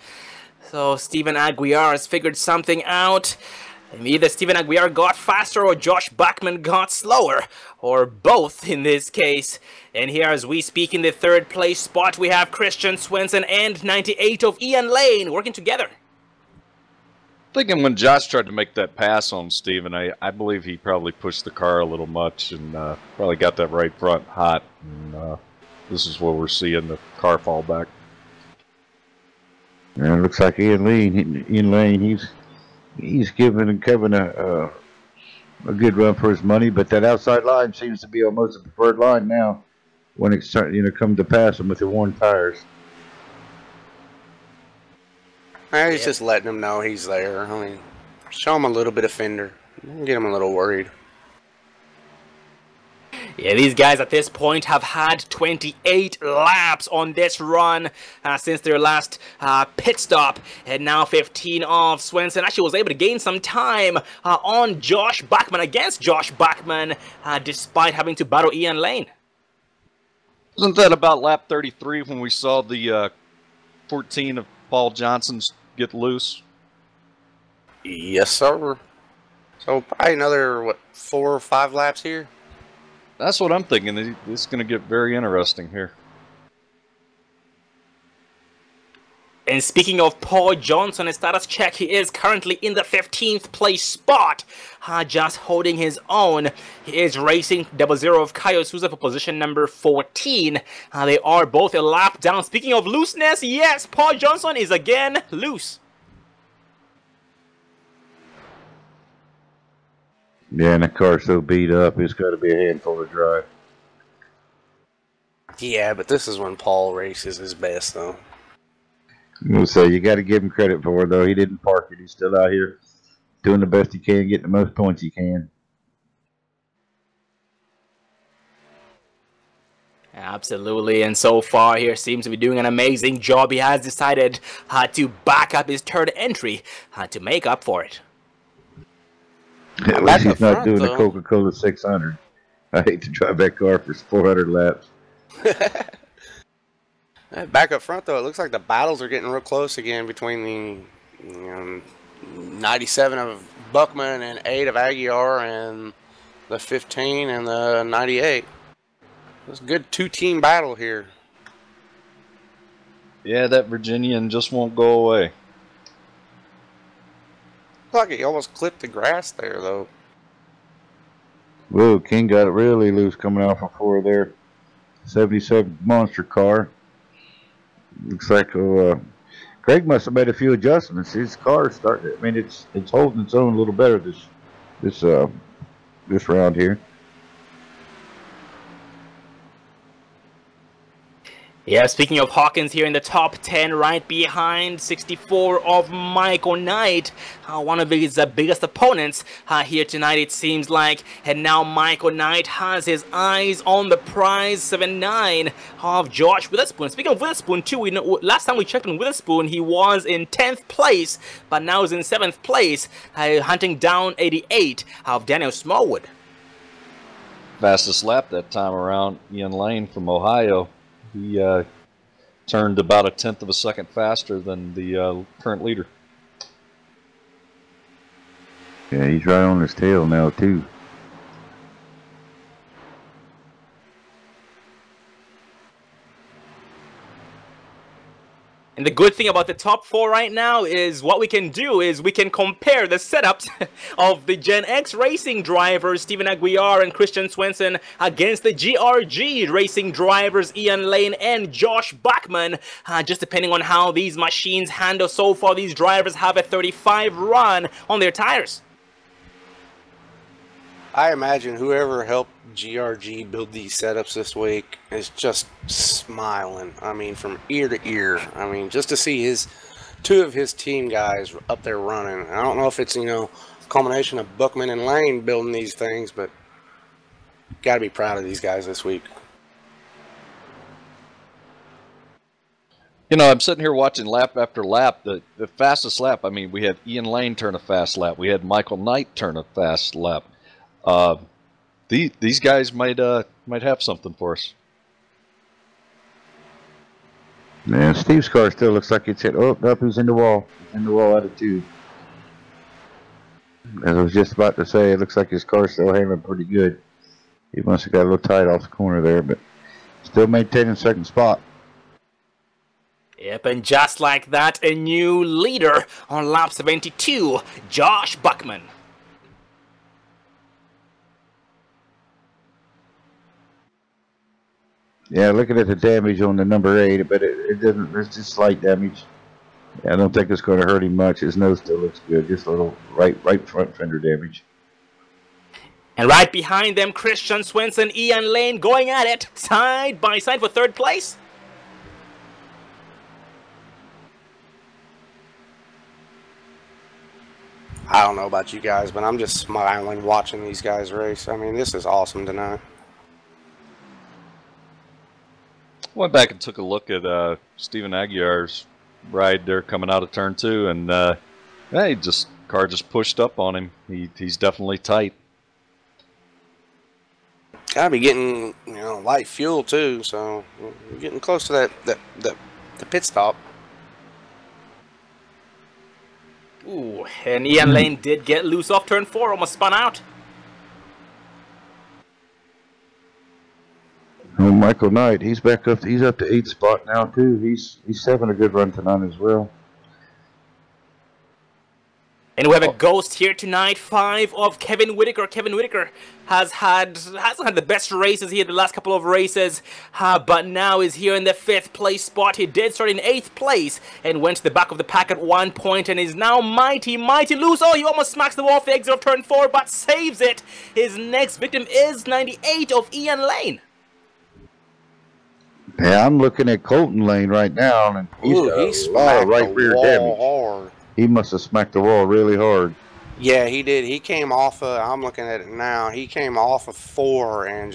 So Steven Aguiar has figured something out. Either Steven Aguiar got faster or Josh Bachmann got slower, or both in this case. And here as we speak in the 3rd place spot, we have Christian Swenson and 98 of Ian Lane working together. Thinking when Josh tried to make that pass on Steven, I believe he probably pushed the car a little much and probably got that right front hot. And this is where we're seeing the car fall back. Yeah, it looks like Ian Lane, he's giving Kevin a good run for his money, but that outside line seems to be almost a preferred line now when it's come to pass him with the worn tires. He's just letting him know he's there. I mean, show him a little bit of fender. Get him a little worried. Yeah, these guys at this point have had 28 laps on this run since their last pit stop. And now 15 of Swenson actually was able to gain some time on Josh Bachmann, against Josh Bachmann, despite having to battle Ian Lane. Wasn't that about lap 33 when we saw the 14 of Paul Johnson's get loose? Yes, sir. So probably another, 4 or 5 laps here? That's what I'm thinking. This is going to get very interesting here. And speaking of Paul Johnson, a status check, he is currently in the 15th place spot, just holding his own. He is racing 00 of Kaio Souza for position number 14. They are both a lap down. Speaking of looseness, yes, Paul Johnson is again loose. Yeah, and the car's so beat up, it's got to be a handful to drive. Yeah, but this is when Paul races his best, though. I'm going to say, you got to give him credit for it, though. He didn't park it. He's still out here doing the best he can, getting the most points he can. Absolutely, and so far here seems to be doing an amazing job. He has decided to back up his third entry to make up for it. At least he's not doing the Coca-Cola 600. I hate to drive that car for 400 laps. Back up front, though, it looks like the battles are getting real close again between the 97 of Buckman and 8 of Aguiar and the 15 and the 98. It's a good two-team battle here. Yeah, that Virginian just won't go away. Looks like he almost clipped the grass there, though. Whoa, King got it really loose coming off of 4 there. 77 monster car. Looks like Craig must have made a few adjustments. His car is starting. I mean, it's holding its own a little better this round here. Yeah, speaking of Hawkins here in the top 10, right behind 64 of Michael Knight, one of his biggest opponents here tonight, it seems like. And now Michael Knight has his eyes on the prize, 7-9 of Josh Witherspoon. Speaking of Witherspoon, too, we know last time we checked on Witherspoon, he was in 10th place, but now he's in 7th place, hunting down 88 of Daniel Smallwood. Fastest lap that time around, Ian Lane from Ohio. He turned about 1/10 of a second faster than the current leader. Yeah, he's right on his tail now, too. And the good thing about the top 4 right now is what we can do is we can compare the setups of the Gen X racing drivers, Steven Aguiar and Christian Swenson, against the GRG racing drivers, Ian Lane and Josh Bachman. Just depending on how these machines handle so far, these drivers have a 35 run on their tires. I imagine whoever helped GRG build these setups this week is just smiling. I mean, from ear to ear. I mean, just to see 2 of his team guys up there running. I don't know if it's, a combination of Buckman and Lane building these things, but got to be proud of these guys this week. I'm sitting here watching lap after lap. The fastest lap, I mean, we had Ian Lane turn a fast lap. We had Michael Knight turn a fast lap. These guys might have something for us. Man, Steve's car still looks like it's hit. Oh, nope, he's in the wall. He's in the wall out of 2. As I was just about to say, it looks like his car's still handling pretty good. He must have got a little tight off the corner there, but still maintaining 2nd spot. Yep, and just like that, a new leader on lap 72, Josh Bachman. Yeah, looking at the damage on the number 8, but it doesn't. There's just slight damage. Yeah, I don't think it's going to hurt him much. His nose still looks good. Just a little right front fender damage. And right behind them, Christian Swenson, Ian Lane going at it side by side for 3rd place. I don't know about you guys, but I'm just smiling watching these guys race. I mean, this is awesome tonight. Went back and took a look at Steven Aguiar's ride there coming out of turn 2, and car just pushed up on him. He's definitely tight. Gotta be getting light fuel too, so we're getting close to the pit stop. Ooh, and Ian Lane did get loose off turn 4, almost spun out. Oh, Michael Knight, he's back up. He's up to 8th spot now too. He's having a good run tonight as well. And we have a ghost here tonight, 5 of Kevin Whitaker. Kevin Whitaker hasn't had the best races here the last couple of races, but now is here in the 5th place spot. He did start in 8th place and went to the back of the pack at one point and is now mighty loose. Oh, he almost smacks the wall off the exit of turn 4, but saves it. His next victim is 98 of Ian Lane. Yeah, I'm looking at Colton Lane right now, and he's got a lot of right rear damage. Hard. He must have smacked the wall really hard. Yeah, he did. He came off of, I'm looking at it now, he came off of 4 and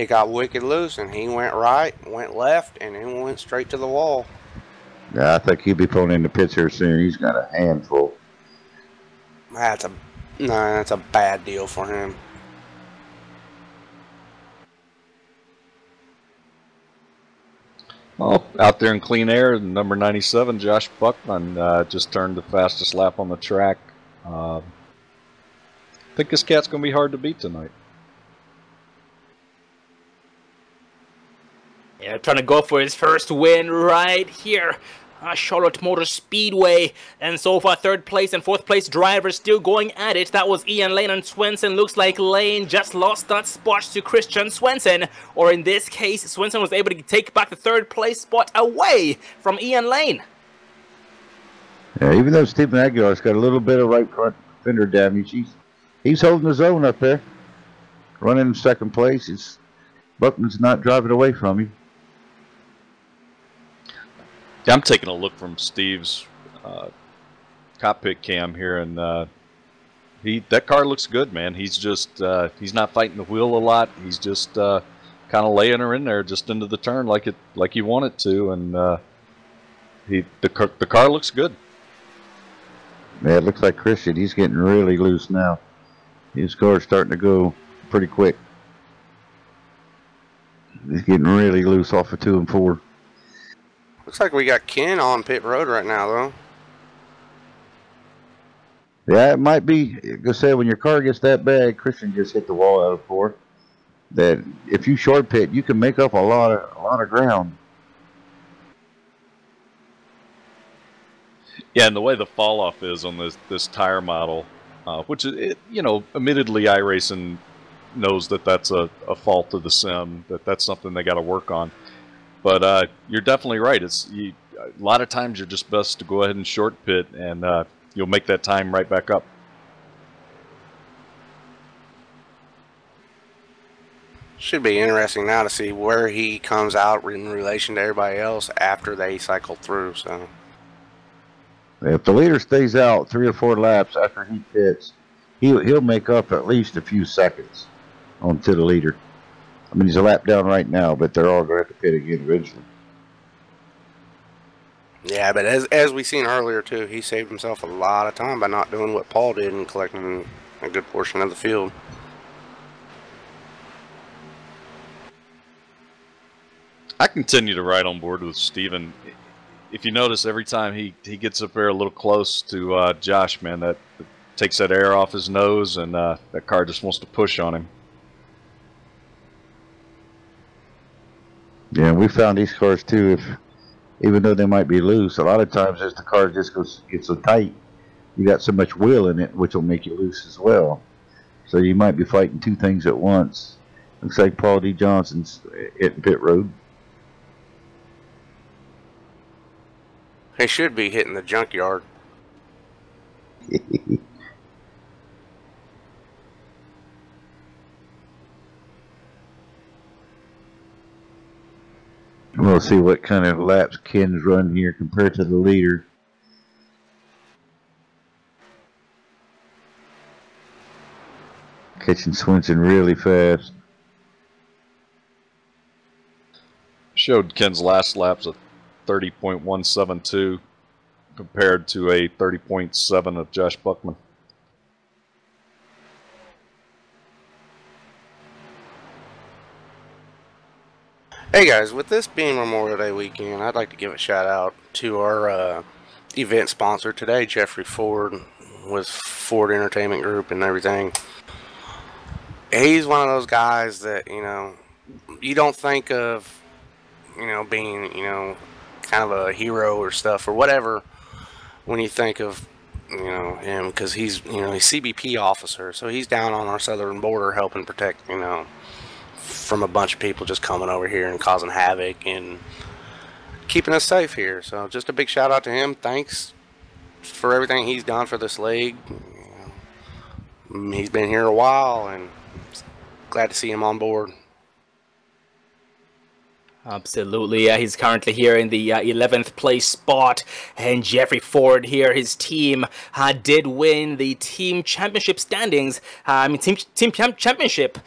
it got wicked loose, and he went right, went left, and then went straight to the wall. Yeah, I think he'll be pulling in the pits here soon. He's got a handful. That's a bad deal for him. Well, out there in clean air, number 97, Josh Buckman, just turned the fastest lap on the track. I think this cat's going to be hard to beat tonight. Yeah, trying to go for his first win right here. Charlotte Motor Speedway, and so far third place and fourth place drivers still going at it. That was Ian Lane and Swenson. Looks like Lane just lost that spot to Christian Swenson, or in this case Swenson was able to take back the third place spot away from Ian Lane. Yeah, even though Stephen Aguilar's got a little bit of right front fender damage, he's holding his own up there, running in second place. Buckman's not driving away from him. I'm taking a look from Steve's cockpit cam here, and that car looks good, man. He's just he's not fighting the wheel a lot. He's just kind of laying her in there just into the turn like you want it to, and the car looks good. Yeah, it looks like Christian. He's getting really loose now. His car's starting to go pretty quick. He's getting really loose off of 2 and 4. Looks like we got Ken on pit road right now, though. Yeah, it might be. Like I said, when your car gets that bad, Christian just hit the wall out of 4. That if you short pit, you can make up a lot of ground. Yeah, and the way the fall off is on this tire model, which is, admittedly iRacing knows that that's a fault of the sim, that's something they got to work on. But you're definitely right. A lot of times you're just best to go ahead and short pit, and you'll make that time right back up. Should be interesting now to see where he comes out in relation to everybody else after they cycle through. So, if the leader stays out 3 or 4 laps after he pits, he'll make up at least a few seconds onto the leader. I mean, he's a lap down right now, but they're all going to have to pit again eventually. Yeah, but as we seen earlier too, he saved himself a lot of time by not doing what Paul did and collecting a good portion of the field. I continue to ride on board with Steven. If you notice, every time he gets up there a little close to Josh, man, that takes that air off his nose, and that car just wants to push on him. Yeah, we found these cars too. Even though they might be loose, a lot of times as the car just gets so tight, you got so much wheel in it, which will make you loose as well. So you might be fighting 2 things at once. Looks like Paul D. Johnson's hitting pit road. He should be hitting the junkyard. We'll see what kind of laps Ken's run here compared to the leader. Catching Swenson really fast. Showed Ken's last laps of 30.172 compared to a 30.7 of Josh Buckman. Hey guys, with this being Memorial Day weekend, I'd like to give a shout out to our event sponsor today, Jeffrey Ford, with Ford Entertainment Group and everything. He's one of those guys that, you don't think of, being, kind of a hero or stuff or whatever when you think of, him, because he's, he's CBP officer, so he's down on our southern border helping protect, from a bunch of people just coming over here and causing havoc and keeping us safe here. So just a big shout out to him. Thanks for everything he's done for this league. He's been here a while, and glad to see him on board. Absolutely. He's currently here in the 11th place spot. And Jeffrey Ford here, his team did win the team championship standings. Team championship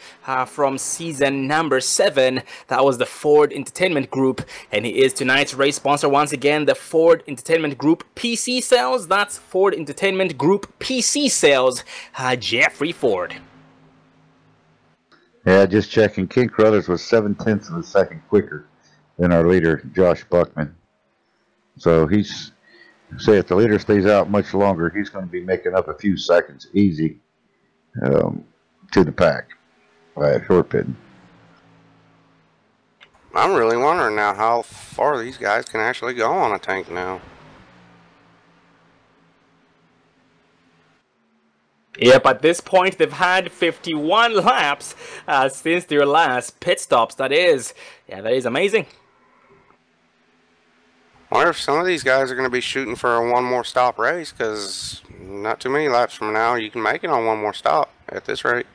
from season number 7. That was the Ford Entertainment Group. And he is tonight's race sponsor once again, the Ford Entertainment Group PC Sales. That's Ford Entertainment Group PC Sales, Jeffrey Ford. Yeah, just checking. King Crothers was 7/10 of a second quicker than our leader, Josh Buckman. So he's, say, if the leader stays out much longer, he's going to be making up a few seconds easy to the pack by a short pitting. I'm really wondering now how far these guys can actually go on a tank now. Yep, at this point, they've had 51 laps since their last pit stops. That is amazing. I wonder if some of these guys are going to be shooting for a one more stop race, because not too many laps from now you can make it on one more stop at this rate.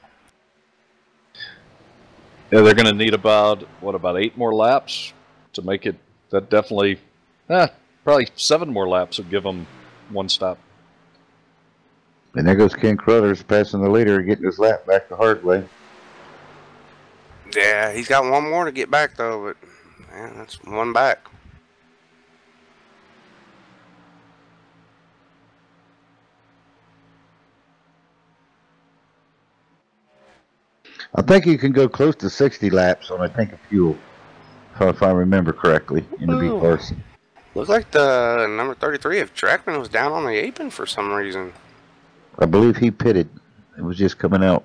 Yeah, they're going to need about 8 more laps to make it. That definitely, probably 7 more laps would give them one stop. And there goes Ken Crothers passing the leader, getting his lap back the hard way. Yeah, he's got one more to get back though, but man, that's one back. I think you can go close to 60 laps on a tank of fuel, if I remember correctly, in the B class. Looks like the number 33 of Trackman was down on the apron for some reason. I believe he pitted. It was just coming out.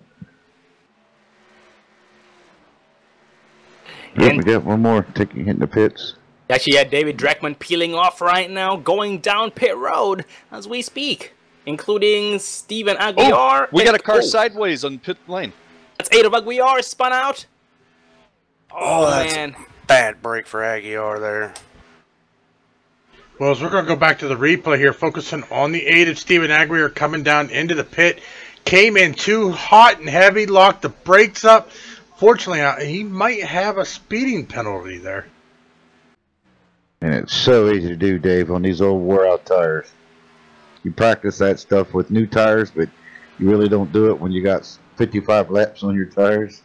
Yep, we got one more ticket hitting the pits. Actually, yeah, David Dreckman peeling off right now, going down pit road as we speak, including Steven Aguiar. Oh, we got a car sideways on pit lane. That's 8 of Aguiar spun out. Oh, that's a bad break for Aguiar there. Well, as we're going to go back to the replay here, focusing on the 8 of Steven Aguiar coming down into the pit. Came in too hot and heavy, locked the brakes up. Fortunately, he might have a speeding penalty there. And it's so easy to do, Dave, on these old wore-out tires. You practice that stuff with new tires, but you really don't do it when you got 55 laps on your tires.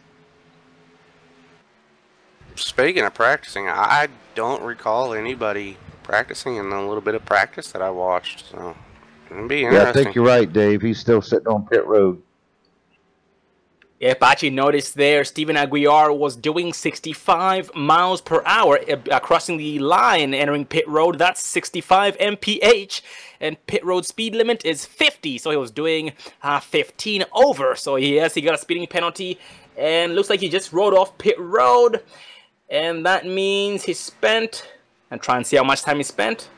Speaking of practicing, I don't recall anybody practicing in the little bit of practice that I watched, so it'll be interesting. Yeah, I think you're right, Dave. He's still sitting on pit road. Yeah, Pachi noticed there, Steven Aguiar was doing 65 miles per hour crossing the line, entering pit road. That's 65 mph, and pit road speed limit is 50, so he was doing 15 over. So yes, he got a speeding penalty, and looks like he just rode off pit road, and that means he spent, and try and see how much time he spent.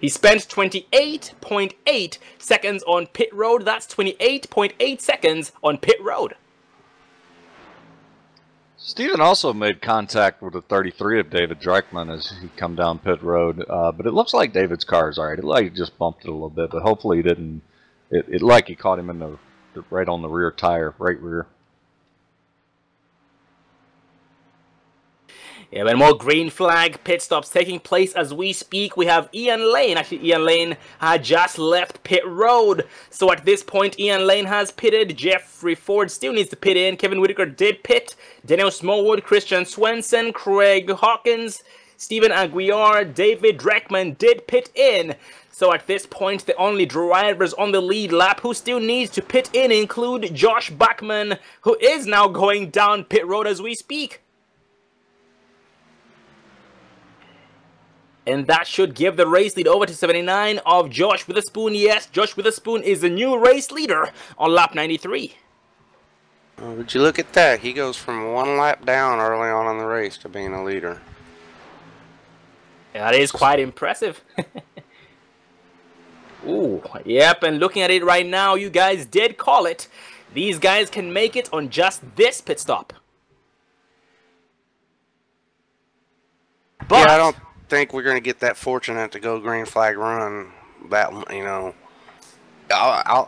He spent 28.8 seconds on pit road. That's 28.8 seconds on pit road. Steven also made contact with the 33 of David Dreckman as he come down pit road, but it looks like David's car is alright. It looked like he just bumped it a little bit, but hopefully he didn't. It like he caught him in the right on the rear tire, right rear. Yeah, but more green flag pit stops taking place as we speak. We have Ian Lane. Actually, Ian Lane just left pit road. So at this point, Ian Lane has pitted. Jeffrey Ford still needs to pit in. Kevin Whitaker did pit. Daniel Smallwood, Christian Swenson, Craig Hawkins, Steven Aguiar, David Dreckman did pit in. So at this point, the only drivers on the lead lap who still needs to pit in include Josh Bachman, who is now going down pit road as we speak. And that should give the race lead over to 79 of Josh Witherspoon. Yes, Josh Witherspoon is the new race leader on lap 93. Would you look at that? He goes from one lap down early on in the race to being a leader. That is quite impressive. Ooh, yep, and looking at it right now, you guys did call it. These guys can make it on just this pit stop. But yeah, I don't think we're going to get that fortunate to go green flag run. That, you know,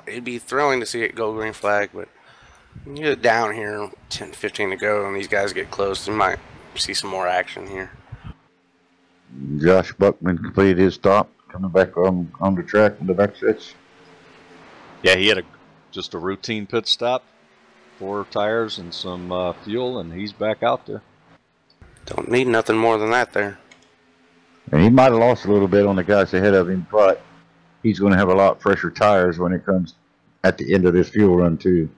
it'd be thrilling to see it go green flag, but you get down here 10-15 to go and these guys get close, you might see some more action here. Josh Buckman completed his stop, coming back on the track on the back stretch. Yeah, he had just a routine pit stop, 4 tires and some fuel, and he's back out there. Don't need nothing more than that there. And he might have lost a little bit on the guys ahead of him, but he's going to have a lot fresher tires when it comes at the end of this fuel run too.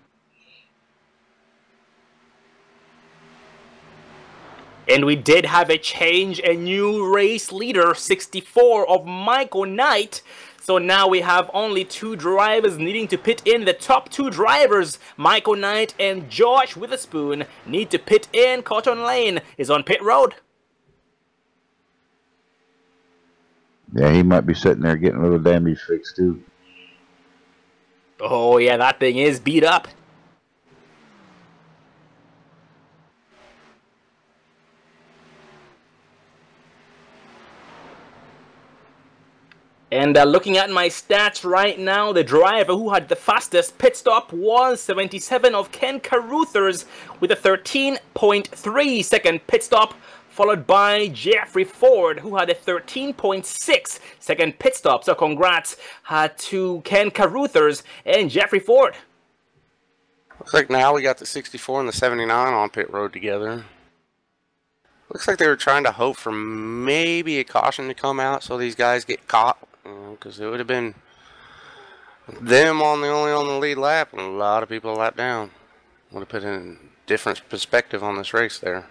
And we did have a change, a new race leader, 64 of Michael Knight. So now we have only 2 drivers needing to pit in. The top 2 drivers, Michael Knight and Josh Witherspoon, need to pit in. Cotton Lane is on pit road. Yeah, he might be sitting there getting a little damage fixed too. Oh yeah, that thing is beat up. And looking at my stats right now, the driver who had the fastest pit stop was 77 of Ken Carruthers with a 13.3 second pit stop, followed by Jeffrey Ford, who had a 13.6 second pit stop. So congrats to Ken Carruthers and Jeffrey Ford. Looks like now we got the 64 and the 79 on pit road together. Looks like they were trying to hope for maybe a caution to come out so these guys get caught. Because it would have been them only on the lead lap and a lot of people a lap down. Would have put in different perspective on this race there.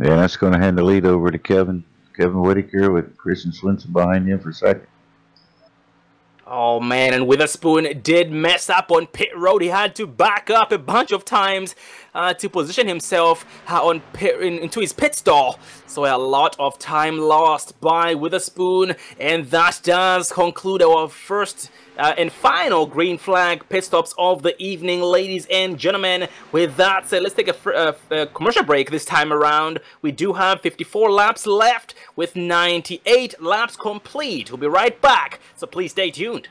Yeah, that's going to hand the lead over to Kevin Whitaker with Christian Swenson behind him for second. Oh man, and Witherspoon did mess up on pit road. He had to back up a bunch of times to position himself into his pit stall. So a lot of time lost by Witherspoon, and that does conclude our first and final green flag pit stops of the evening, ladies and gentlemen. With that said, let's take a commercial break this time around. We do have 54 laps left with 98 laps complete. We'll be right back, so please stay tuned.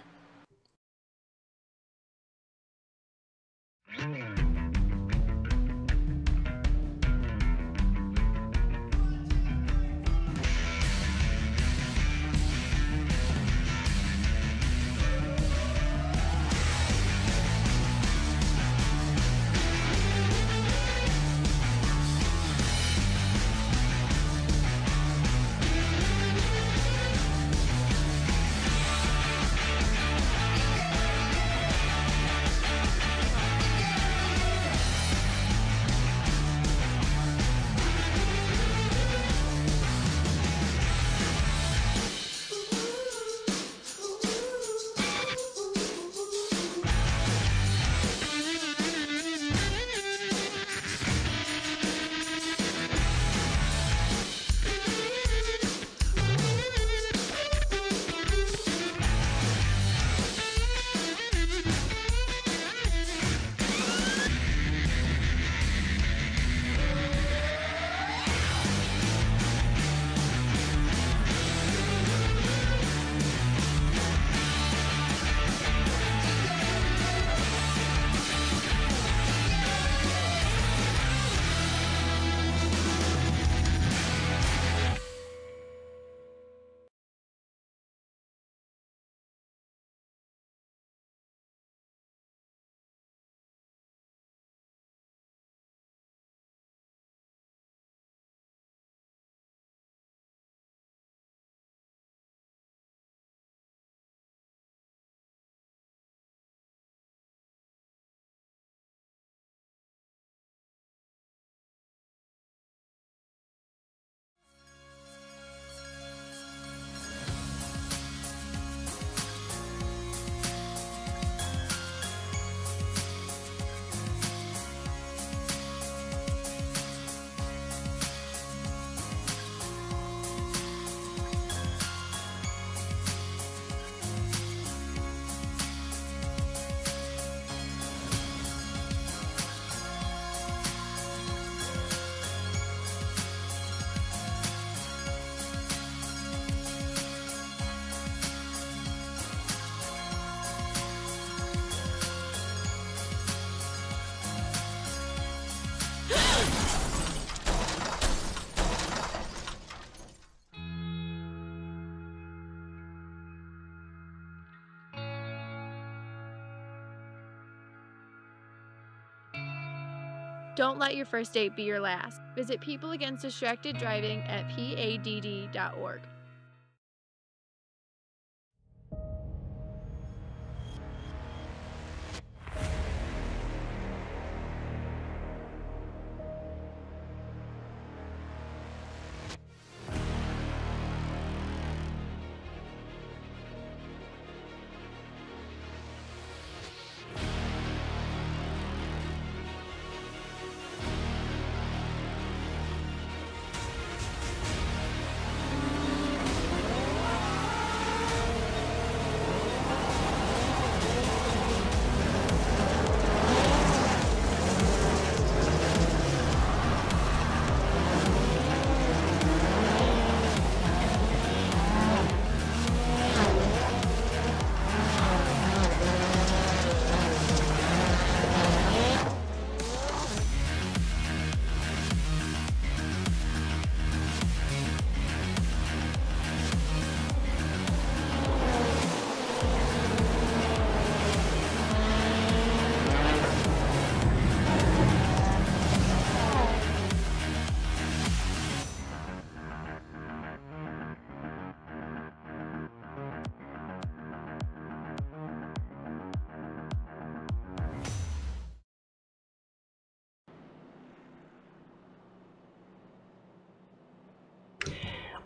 Don't let your first date be your last. Visit People Against Distracted Driving at PADD.org.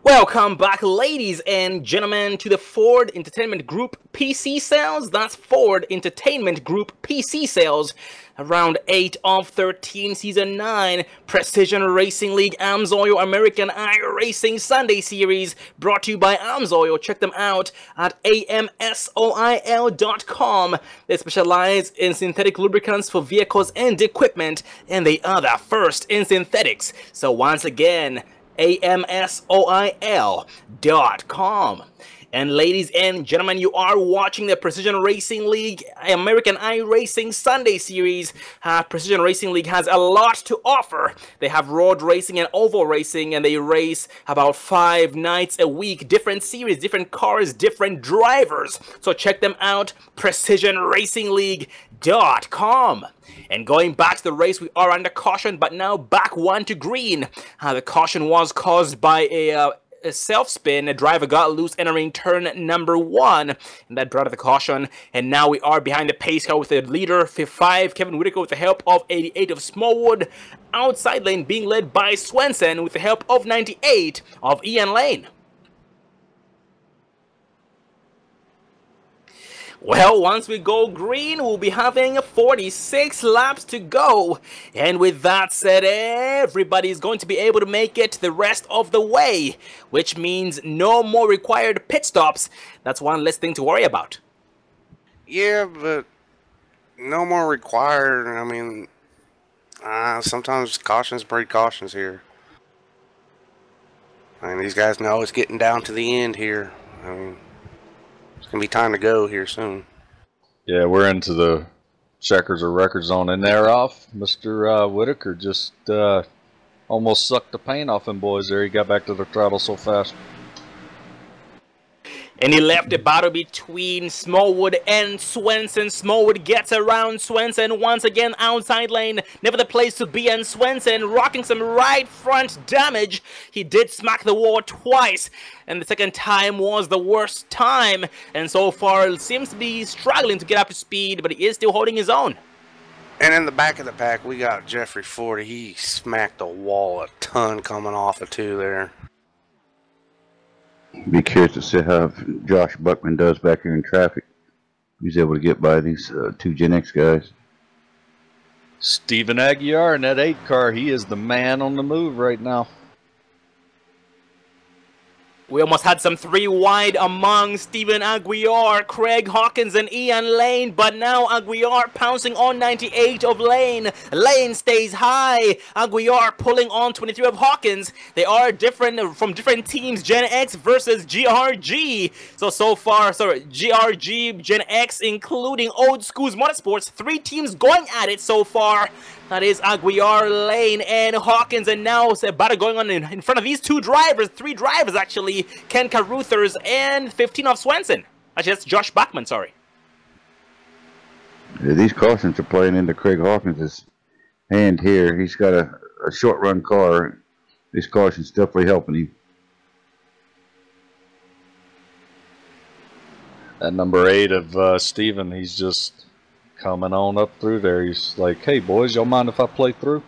Welcome back, ladies and gentlemen, to the Ford Entertainment Group PC sales. That's Ford Entertainment Group PC sales. Round 8 of 13, Season 9, Precision Racing League AMSOIL American Iracing Sunday Series, brought to you by AMSOIL. Check them out at amsoil.com. They specialize in synthetic lubricants for vehicles and equipment, and they are the first in synthetics. So once again, amsoil.com. And ladies and gentlemen, you are watching the Precision Racing League American Iracing Sunday Series. Precision Racing League has a lot to offer. They have road racing and oval racing, and they race about 5 nights a week. Different series, different cars, different drivers. So check them out, precisionracingleague.com. And going back to the race, we are under caution, but now back 1 to green. The caution was caused by a self-spin. A driver got loose entering turn number 1, and that brought the caution. And now we are behind the pace car with the leader, 5, Kevin Whitaker, with the help of 88 of Smallwood. Outside lane being led by Swenson with the help of 98 of Ian Lane. Well, once we go green, we'll be having 46 laps to go. And with that said, everybody's going to be able to make it the rest of the way, which means no more required pit stops. That's one less thing to worry about. Yeah, but no more required. I mean, sometimes cautions breed cautions here. I mean, these guys know it's getting down to the end here. I mean, it's going to be time to go here soon. Yeah, we're into the checkers or record zone, and they're off. Mr. Whitaker just almost sucked the paint off him boys there. He got back to the throttle so fast. And he left the battle between Smallwood and Swenson. Smallwood gets around Swenson once again, outside lane. Never the place to be, and Swenson rocking some right front damage. He did smack the wall twice, and the second time was the worst time. And so far, seems to be struggling to get up to speed, but he is still holding his own. And in the back of the pack, we got Jeffrey Ford. He smacked the wall a ton coming off of 2 there. Be curious to see how Josh Buckman does back here in traffic. He's able to get by these 2 Gen X guys. Stephen Aguiar in that 8 car, he is the man on the move right now. We almost had some 3 wide among Stephen Aguiar, Craig Hawkins, and Ian Lane, but now Aguiar pouncing on 98 of Lane. Lane stays high. Aguiar pulling on 23 of Hawkins. They are different from different teams, Gen X versus GRG. So far, GRG, Gen X, including Old Schools Motorsports, 3 teams going at it so far. That is Aguiar, Lane, and Hawkins, and now it's a battle going on in front of these 2 drivers, 3 drivers actually, Ken Caruthers and 15 of Swenson. Actually, that's Josh Bachman, sorry. Yeah, these cautions are playing into Craig Hawkins' hand here. He's got a short run car. This caution's definitely helping him. At number 8 of Steven, he's just coming on up through there. He's like, hey boys, y'all mind if I play through?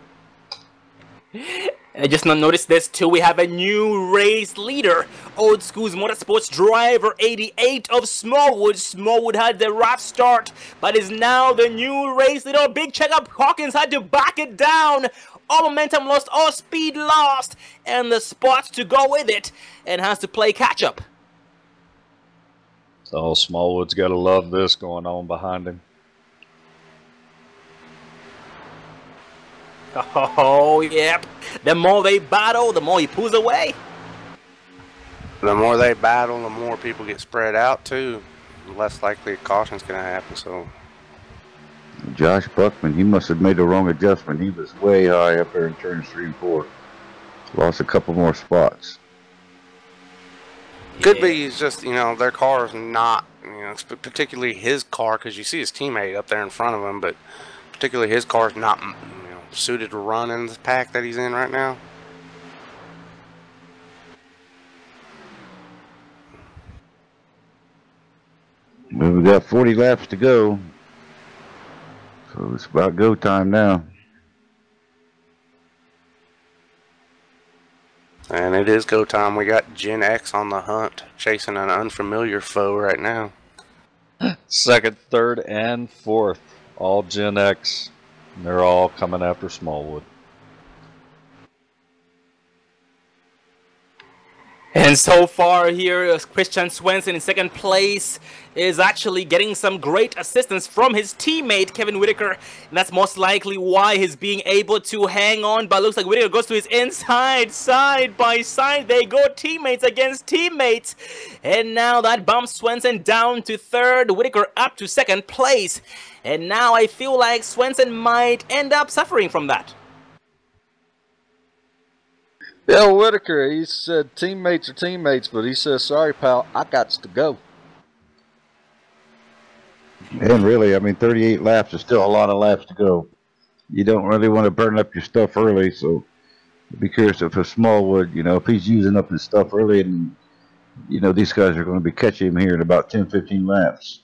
I just noticed this too. We have a new race leader. Old School's Motorsports driver 88 of Smallwood. Smallwood had the rough start, but is now the new race leader. Big checkup. Hawkins had to back it down. All momentum lost, all speed lost, and the spots to go with it, and has to play catch up. Oh, Smallwood's got to love this going on behind him. Oh, yep. The more they battle, the more he pulls away. The more they battle, the more people get spread out, too. The less likely a caution's going to happen, so... Josh Buckman, he must have made the wrong adjustment. He was way high up there in turns 3 and 4. Lost a couple more spots. Could be it's just, you know, their car is not, you know, particularly his car, because you see his teammate up there in front of him, but particularly his car is not, you know, suited to run in the pack that he's in right now. Well, we got 40 laps to go. So it's about go time now. And it is go time. We got Gen X on the hunt, chasing an unfamiliar foe right now. Second, third, and fourth, all Gen X. And they're all coming after Smallwood. And so far here, Christian Swenson in second place is actually getting some great assistance from his teammate, Kevin Whitaker. And that's most likely why he's being able to hang on. But looks like Whitaker goes to his inside, side by side. They go teammates against teammates. And now that bumps Swenson down to third, Whitaker up to second place. And now I feel like Swenson might end up suffering from that. Yeah, Whitaker, he said teammates are teammates, but he says, sorry, pal, I gots to go. And really, I mean, 38 laps is still a lot of laps to go. You don't really want to burn up your stuff early, so be curious if a Smallwood, you know, if he's using up his stuff early, and, you know, these guys are going to be catching him here in about 10, 15 laps.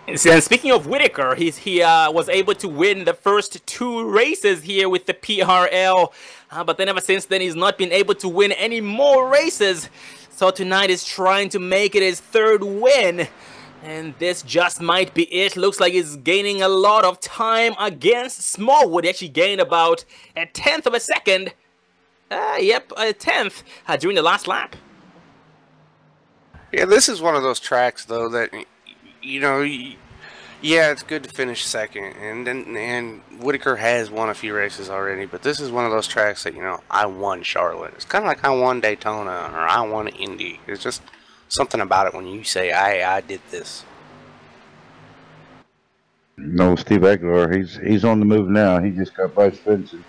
And speaking of Whitaker, he was able to win the first 2 races here with the PRL, but then ever since then he's not been able to win any more races. So tonight he's trying to make it his 3rd win, and this just might be it. Looks like he's gaining a lot of time against Smallwood. He actually gained about a 1/10 of a second. Yep, a 1/10 during the last lap. Yeah, this is one of those tracks, though, that... You know, yeah, it's good to finish second, and Whitaker has won a few races already, but this is one of those tracks that, you know, I won Charlotte. It's kind of like I won Daytona, or I won Indy. There's just something about it when you say, I did this. No, Steve Aguilar, he's on the move now. He just got by Spencer.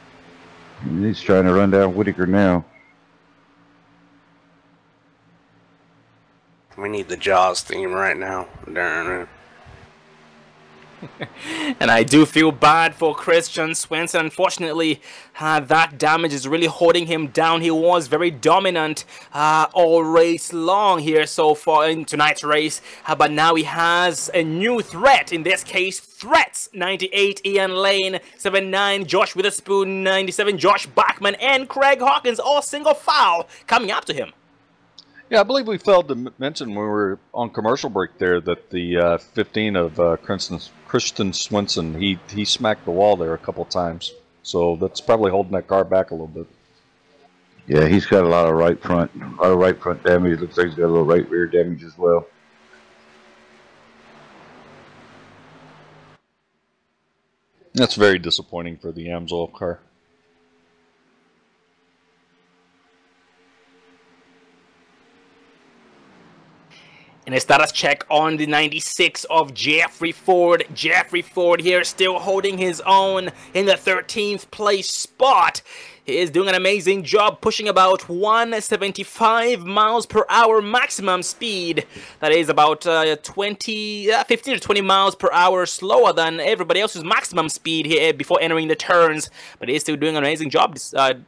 And he's trying to run down Whitaker now. We need the Jaws theme right now. Darn it. And I do feel bad for Christian Swenson. Unfortunately, that damage is really holding him down. He was very dominant all race long here so far in tonight's race. But now he has a new threat. In this case, threats 98 Ian Lane, 79 Josh Witherspoon, 97 Josh Bachman, and Craig Hawkins, all single file coming up to him. Yeah, I believe we failed to mention when we were on commercial break there that the 15 of Christian Swenson, he smacked the wall there a couple times. So that's probably holding that car back a little bit. Yeah, he's got a lot of right front damage. Looks like he's got a little right rear damage as well. That's very disappointing for the Amsoil car. And a status check on the 96 of Jeffrey Ford. Jeffrey Ford here still holding his own in the 13th place spot. He is doing an amazing job, pushing about 175 miles per hour maximum speed. That is about 15 to 20 miles per hour slower than everybody else's maximum speed here before entering the turns. But he is still doing an amazing job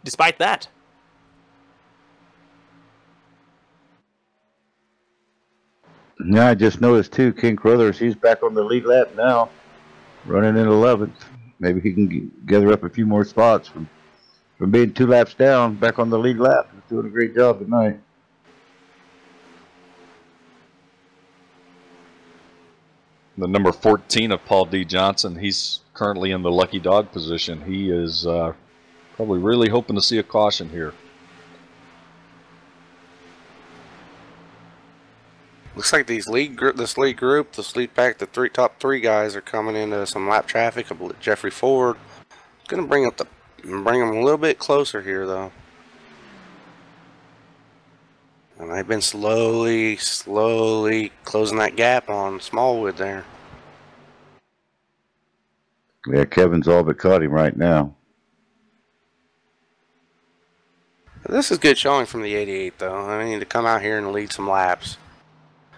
despite that. Yeah, I just noticed too, King Crothers, he's back on the lead lap now, running in 11th. Maybe he can gather up a few more spots from being 2 laps down, back on the lead lap. He's doing a great job tonight. The number 14 of Paul D. Johnson, he's currently in the lucky dog position. He is probably really hoping to see a caution here. Looks like this lead group, the top three guys are coming into some lap traffic. I believe Jeffrey Ford. Gonna bring them a little bit closer here though. And they've been slowly closing that gap on Smallwood there. Yeah, Kevin's all but caught him right now. This is good showing from the 88 though. I mean, to come out here and lead some laps.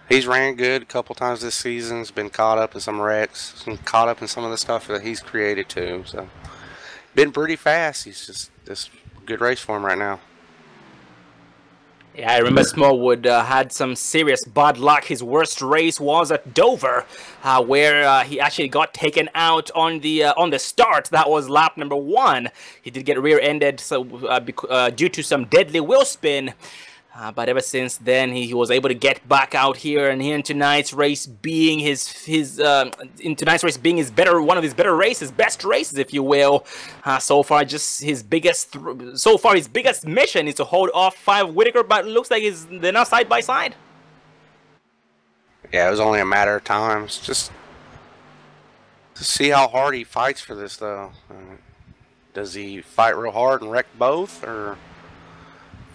He's ran good a couple times this season. He's been caught up in some wrecks, caught up in some of the stuff that he's created too. So, been pretty fast. He's just this good race for him right now. Yeah, I remember Smallwood had some serious bad luck. His worst race was at Dover, where he actually got taken out on the start. That was lap number 1. He did get rear-ended due to some deadly wheel spin. But ever since then, he was able to get back out here, and here in tonight's race being one of his better races, best races, if you will. So far, his biggest mission is to hold off 5 Whitaker, but it looks like they're now side by side. Yeah, it was only a matter of time. It's just to see how hard he fights for this, though. Does he fight real hard and wreck both, or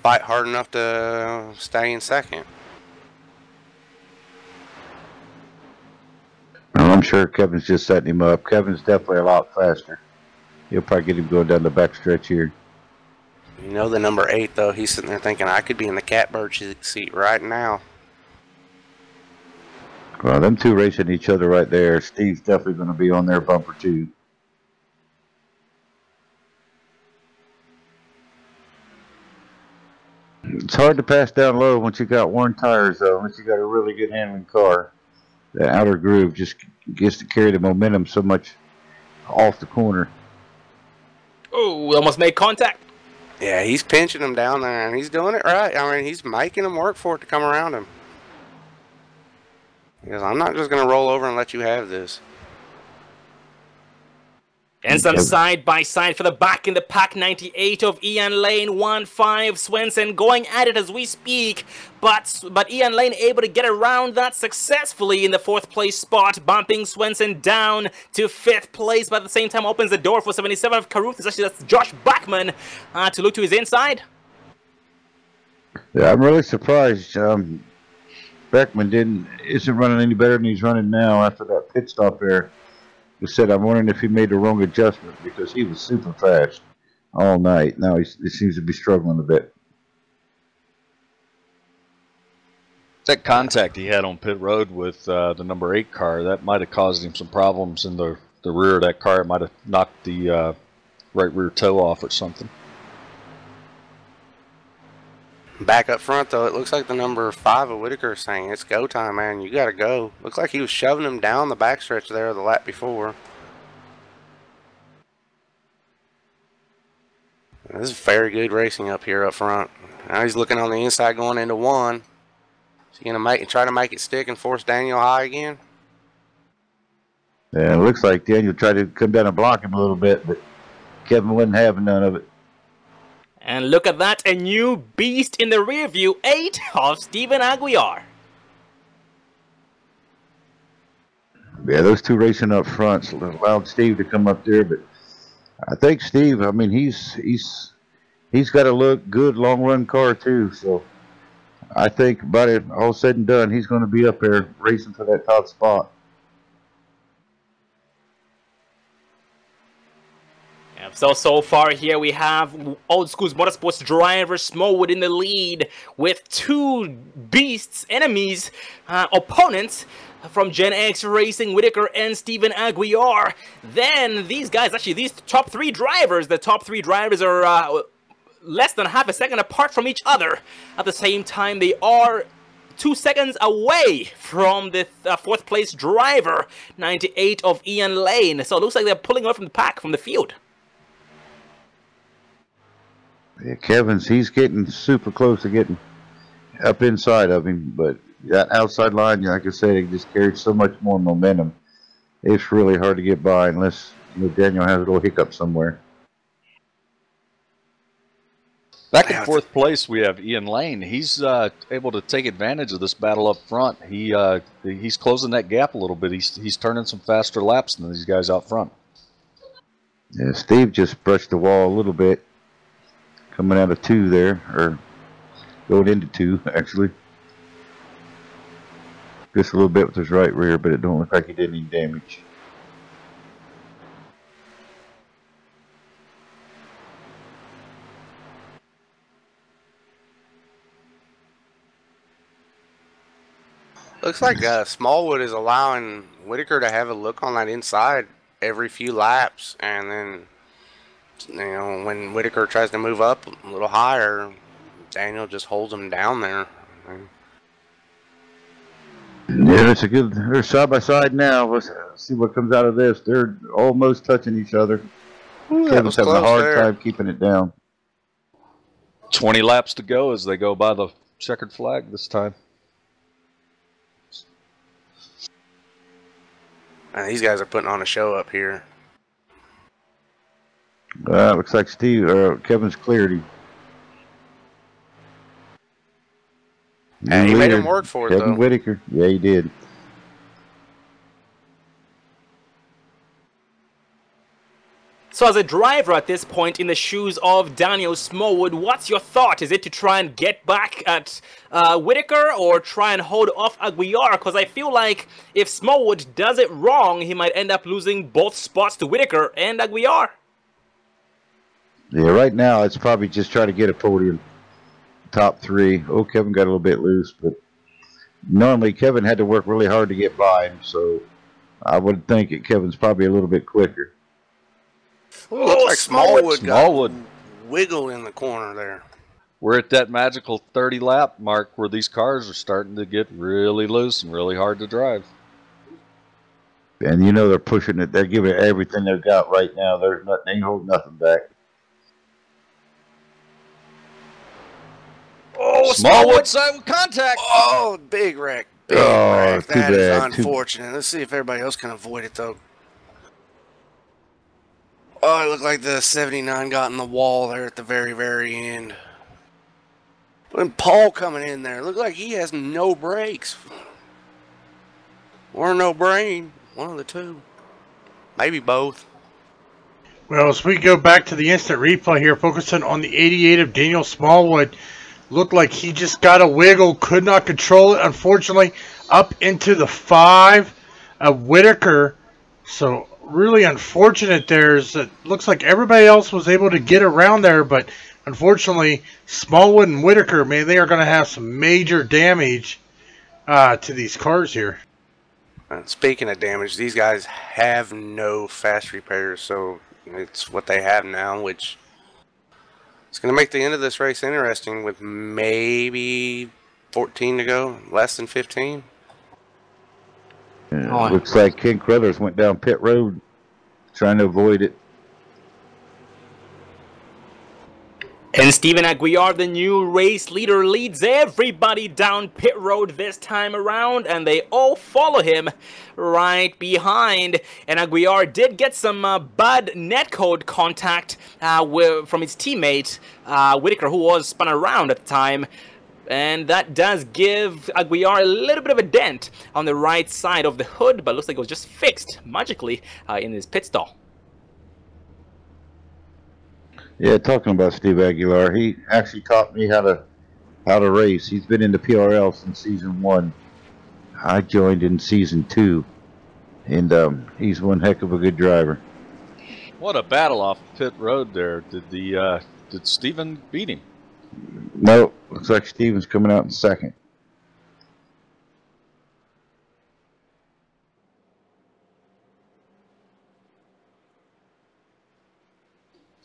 fight hard enough to stay in second? Well, I'm sure Kevin's just setting him up. Kevin's definitely a lot faster. He'll probably get him going down the back stretch here. You know, the number 8 though, he's sitting there thinking, I could be in the catbird seat right now. Well, them two racing each other right there. Steve's definitely going to be on their bumper too. It's hard to pass down low once you got worn tires, though. Once you got a really good handling car, the outer groove just gets to carry the momentum so much off the corner. Oh, we almost made contact. Yeah, he's pinching him down there, and he's doing it right. I mean, he's making him work for it to come around him. He goes, I'm not just going to roll over and let you have this. And some side-by-side for the back in the pack 98 of Ian Lane, 1-5, Swenson going at it as we speak, but Ian Lane able to get around that successfully in the 4th place spot, bumping Swenson down to 5th place, but at the same time opens the door for 77 of Caruth, actually that's Josh Bachman, to look to his inside. Yeah, I'm really surprised Beckman isn't running any better than he's running now after that pit stop there. He said, I'm wondering if he made the wrong adjustment because he was super fast all night. Now he seems to be struggling a bit. That contact he had on pit road with the number 8 car, that might have caused him some problems in the rear of that car. It might have knocked the right rear toe off or something. Back up front, though, it looks like the number 5 of Whitaker is saying, it's go time, man. You got to go. Looks like he was shoving him down the backstretch there the lap before. This is very good racing up here up front. Now he's looking on the inside going into 1. Is he going to try to make it stick and force Daniel high again? Yeah, it looks like Daniel tried to come down and block him a little bit, but Kevin wasn't having none of it. And look at that, a new beast in the rear view, 8 of Steven Aguiar. Yeah, those two racing up front allowed Steve to come up there, but I think Steve, I mean, he's got a good long run car too, so I think about it all said and done, he's going to be up there racing for that top spot. So far here we have Old School's Motorsports driver Smallwood in the lead with two beasts, enemies, opponents from Gen X Racing, Whitaker and Steven Aguiar. Then these guys, actually these top three drivers, the top three drivers are less than half a second apart from each other. At the same time, they are 2 seconds away from the fourth place driver, 98 of Ian Lane. So it looks like they're pulling away from the pack, from the field. Yeah, he's getting super close to getting up inside of him, but that outside line, like I said, it just carries so much more momentum. It's really hard to get by unless Daniel has a little hiccup somewhere. Back in fourth place, we have Ian Lane. He's able to take advantage of this battle up front. He's closing that gap a little bit. He's turning some faster laps than these guys out front. Yeah, Steve just brushed the wall a little bit, coming out of 2 there, or going into 2 actually. Just a little bit with his right rear, but it don't look like he did any damage. Looks like Smallwood is allowing Whitaker to have a look on that inside every few laps, and then when Whitaker tries to move up a little higher, Daniel just holds him down there. Yeah, it's a good. They're side by side now. Let's see what comes out of this. They're almost touching each other. Kevin's having a hard time keeping it down. 20 laps to go as they go by the checkered flag this time. And these guys are putting on a show up here. Looks like Kevin's cleared him. And he made him work for it, though. Kevin Whitaker. Yeah, he did. So as a driver at this point in the shoes of Daniel Smallwood, what's your thought? Is it to try and get back at Whitaker or try and hold off Aguiar? Because I feel like if Smallwood does it wrong, he might end up losing both spots to Whitaker and Aguiar. Yeah, right now it's probably just try to get a podium. Top 3. Oh, Kevin got a little bit loose, but normally Kevin had to work really hard to get by him, so I would think that Kevin's probably a little bit quicker. Ooh, looks like Smallwood wiggle in the corner there. We're at that magical 30 lap mark where these cars are starting to get really loose and really hard to drive. And they're pushing it. They're giving it everything they've got right now. There's nothing, they ain't holding nothing back. Oh, Smallwood side with contact. Oh, big wreck. Big wreck. That is unfortunate. Let's see if everybody else can avoid it, though. Oh, it looked like the 79 got in the wall there at the very, very end. When Paul coming in there, looked like he has no brakes. Or no brain. One of the two. Maybe both. Well, as we go back to the instant replay here, focusing on the 88 of Daniel Smallwood, looked like he just got a wiggle, could not control it, unfortunately, up into the 5 of Whitaker. So really unfortunate there. It looks like everybody else was able to get around there, but unfortunately, Smallwood and Whitaker, man, they are going to have some major damage to these cars here. Speaking of damage, these guys have no fast repairs, so it's what they have now, which it's going to make the end of this race interesting with maybe 14 to go, less than 15. Yeah, looks like Ken Crothers went down pit road trying to avoid it. And Steven Aguiar, the new race leader, leads everybody down pit road this time around, and they all follow him right behind. And Aguiar did get some bad netcode contact from his teammate, Whitaker, who was spun around at the time. And that does give Aguiar a little bit of a dent on the right side of the hood, but looks like it was just fixed magically in his pit stall. Yeah, talking about Steve Aguilar, he actually taught me how to race. He's been in the PRL since season 1. I joined in season 2, and he's one heck of a good driver. What a battle off pit road there. Did Steven beat him? No, looks like Steven's coming out in second.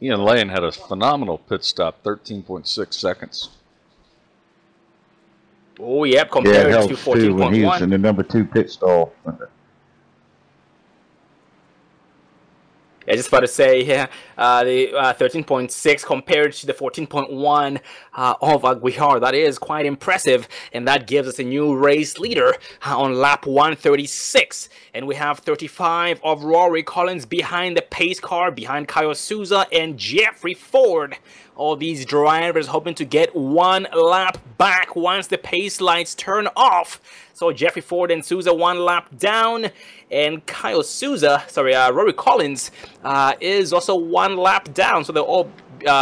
Ian Lane had a phenomenal pit stop, 13.6 seconds. Oh, yep, compared to 14.1. When he was in the number 2 pit stall. I just about to say, yeah, the 13.6 compared to the 14.1 of Aguiar. That is quite impressive, and that gives us a new race leader on lap 136. And we have 35 of Rory Collins behind the pace car, behind Kyle Souza and Jeffrey Ford. All these drivers hoping to get one lap back once the pace lights turn off. So Jeffrey Ford and Souza 1 lap down, and Rory Collins is also 1 lap down. So they all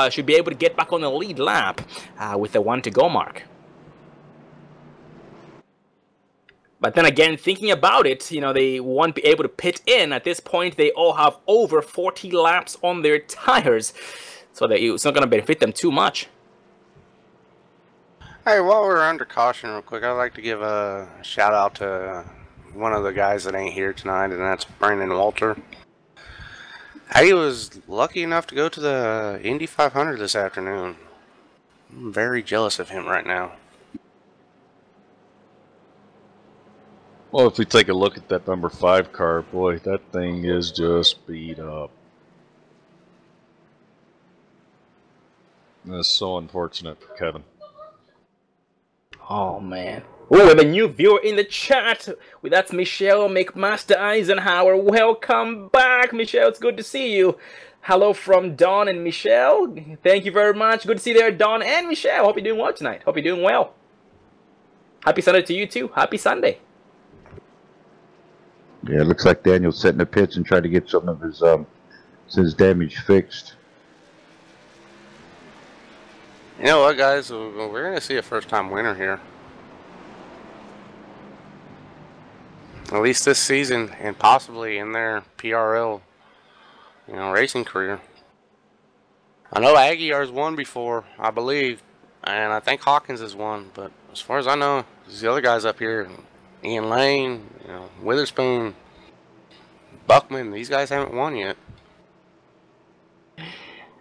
should be able to get back on the lead lap with the 1 to go mark. But then again, thinking about it, you know, they won't be able to pit in. At this point, they all have over 40 laps on their tires. So that it's not going to benefit them too much. Hey, while we're under caution real quick, I'd like to give a shout out to one of the guys that ain't here tonight, and that's Brandon Walter. He was lucky enough to go to the Indy 500 this afternoon. I'm very jealous of him right now. Well, if we take a look at that number 5 car, boy, that thing is just beat up. That's so unfortunate for Kevin. Oh, man. Oh, we have a new viewer in the chat. Well, that's Michelle McMaster Eisenhower. Welcome back, Michelle. It's good to see you. Hello from Don and Michelle. Thank you very much. Good to see you there, Don and Michelle. Hope you're doing well tonight. Hope you're doing well. Happy Sunday to you, too. Happy Sunday. Yeah, it looks like Daniel's setting the pits and trying to get some of his damage fixed. You know what, guys? We're going to see a first-time winner here. At least this season, and possibly in their PRL, racing career. I know Aguiar's won before, I believe, and I think Hawkins has won. But as far as I know, there's the other guys up here, Ian Lane, Witherspoon, Buckman. These guys haven't won yet.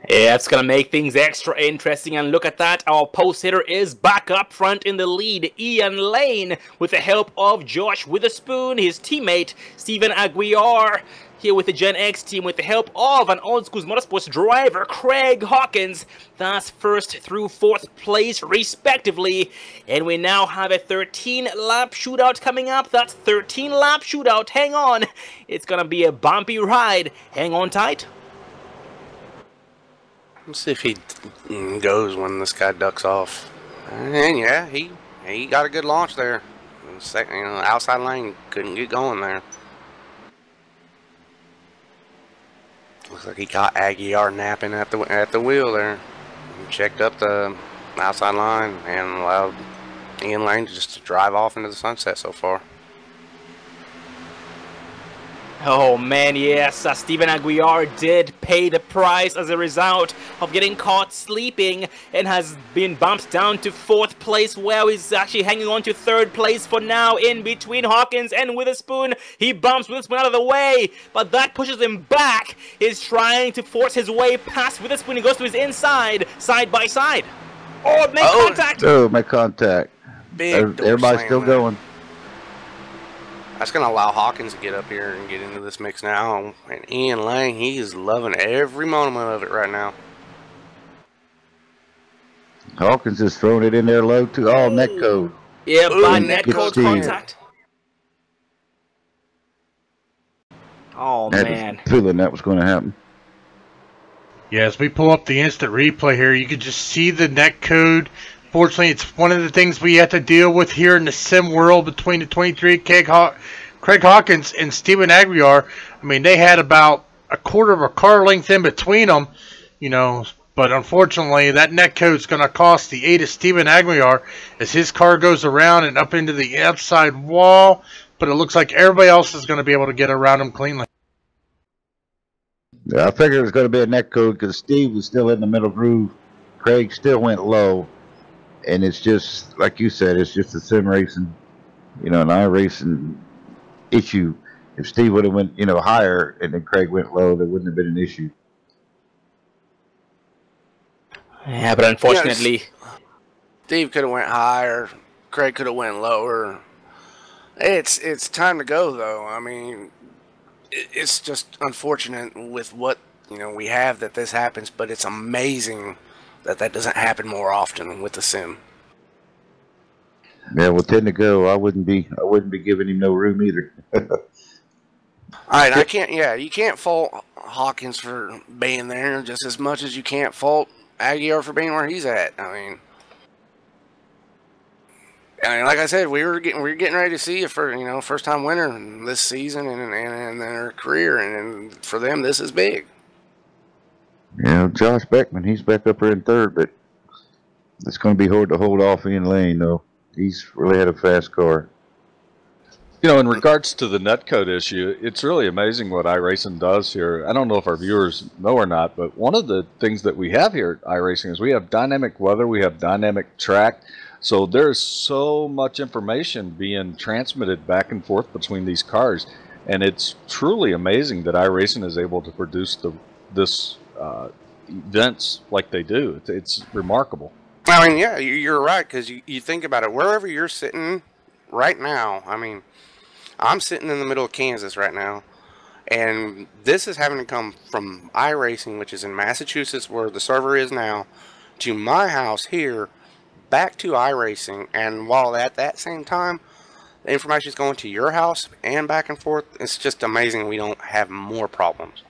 Yeah, it's going to make things extra interesting, and look at that, our post hitter is back up front in the lead, Ian Lane, with the help of Josh Witherspoon, his teammate, Steven Aguiar, here with the Gen X team, with the help of an Old Schools Motorsports driver, Craig Hawkins. That's 1st through 4th place, respectively, and we now have a 13-lap shootout coming up. That's 13-lap shootout. Hang on, it's going to be a bumpy ride. Hang on tight. Let's see if he goes when this guy ducks off. And yeah, he got a good launch there. Second, outside lane couldn't get going there. Looks like he caught Aguiar napping at the wheel there. He checked up the outside line and allowed Ian Lane just to drive off into the sunset so far. Oh man, yes, Steven Aguiar did pay the price as a result of getting caught sleeping and has been bumped down to 4th place. Well, he's actually hanging on to 3rd place for now in between Hawkins and Witherspoon. He bumps Witherspoon out of the way, but that pushes him back. He's trying to force his way past Witherspoon. He goes to his inside, side by side. Oh, make contact! Oh, make contact. Big Everybody's still going. That's going to allow Hawkins to get up here and get into this mix now. And Ian Lane, he is loving every moment of it right now. Hawkins is throwing it in there low, too. Oh, net code. Yeah, by net code contact. Oh, man. I had a feeling that was going to happen. Yeah, as we pull up the instant replay here, you can just see the net code. Fortunately, it's one of the things we have to deal with here in the sim world between the 23 Craig Hawkins and Steven Aguiar. I mean, they had about a quarter of a car length in between them, but unfortunately, that net code is going to cost the 8 of Steven Aguiar as his car goes around and up into the outside wall, but it looks like everybody else is going to be able to get around him cleanly. Yeah, I figured it was going to be a net code because Steve was still in the middle groove. Craig still went low. And it's just, like you said, it's just a sim racing, an iRacing issue. If Steve would have went, higher and then Craig went low, there wouldn't have been an issue. Yeah, but unfortunately... Steve could have went higher. Craig could have went lower. It's time to go, though. I mean, it's just unfortunate with what, we have that this happens, but it's amazing that doesn't happen more often with the sim. Yeah, with 10 to go, I wouldn't be giving him no room either. All right, you can't fault Hawkins for being there just as much as you can't fault Aguiar for being where he's at. I mean, like I said, we're getting ready to see a first time winner this season and in their career, and for them this is big. Yeah, Josh Beckman, he's back up there in third, but it's going to be hard to hold off Ian Lane, though. He's really had a fast car. In regards to the netcode issue, it's really amazing what iRacing does here. I don't know if our viewers know or not, but one of the things that we have here at iRacing is we have dynamic weather, we have dynamic track. So there's so much information being transmitted back and forth between these cars, and it's truly amazing that iRacing is able to produce this events like they do. It's remarkable. I mean, yeah, you're right, because you think about it. Wherever you're sitting right now, I mean, I'm sitting in the middle of Kansas right now, and this is having to come from iRacing, which is in Massachusetts, where the server is now, to my house here, back to iRacing, and while at that same time, the information is going to your house and back and forth. It's just amazing we don't have more problems.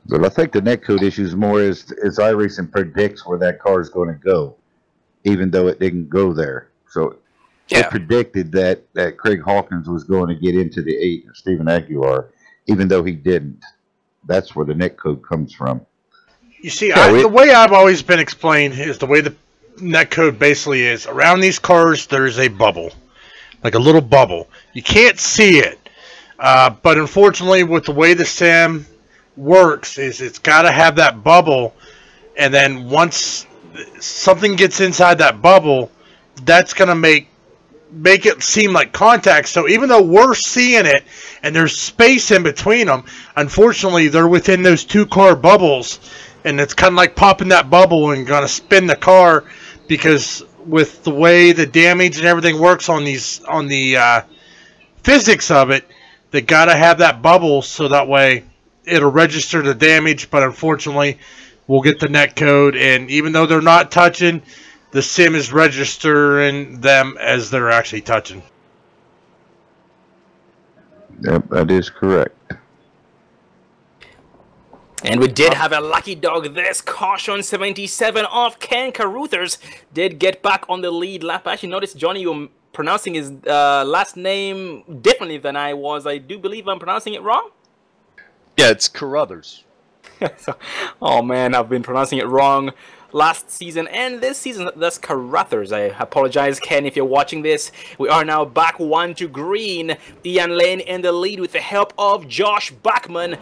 But I think the netcode issue is more as iRacing predicts where that car is going to go, even though it didn't go there. So it predicted that Craig Hawkins was going to get into the 8 of Stephen Aguilar, even though he didn't. That's where the netcode comes from. You see, the way I've always been explained is the way the netcode basically is. Around these cars, there's a bubble, like a little bubble. You can't see it, but unfortunately, with the way the sim works, is it's got to have that bubble, and then once something gets inside that bubble, that's going to make it seem like contact. So even though we're seeing it and there's space in between them, unfortunately they're within those 2 car bubbles, and it's kind of like popping that bubble and going to spin the car, because with the way the damage and everything works on the physics of it, they got to have that bubble so that way it'll register the damage. But unfortunately, we'll get the net code, and even though they're not touching, the sim is registering them as they're actually touching. Yep, that is correct. And we did have a lucky dog this. Caution 77 of Ken Caruthers did get back on the lead lap. I actually noticed, Johnny, you were pronouncing his last name differently than I was. I do believe I'm pronouncing it wrong. Yeah, it's Carruthers. Oh man, I've been pronouncing it wrong last season and this season. That's Carruthers. I apologize, Ken, if you're watching this. We are now back 1 to green. Ian Lane in the lead with the help of Josh Bachman.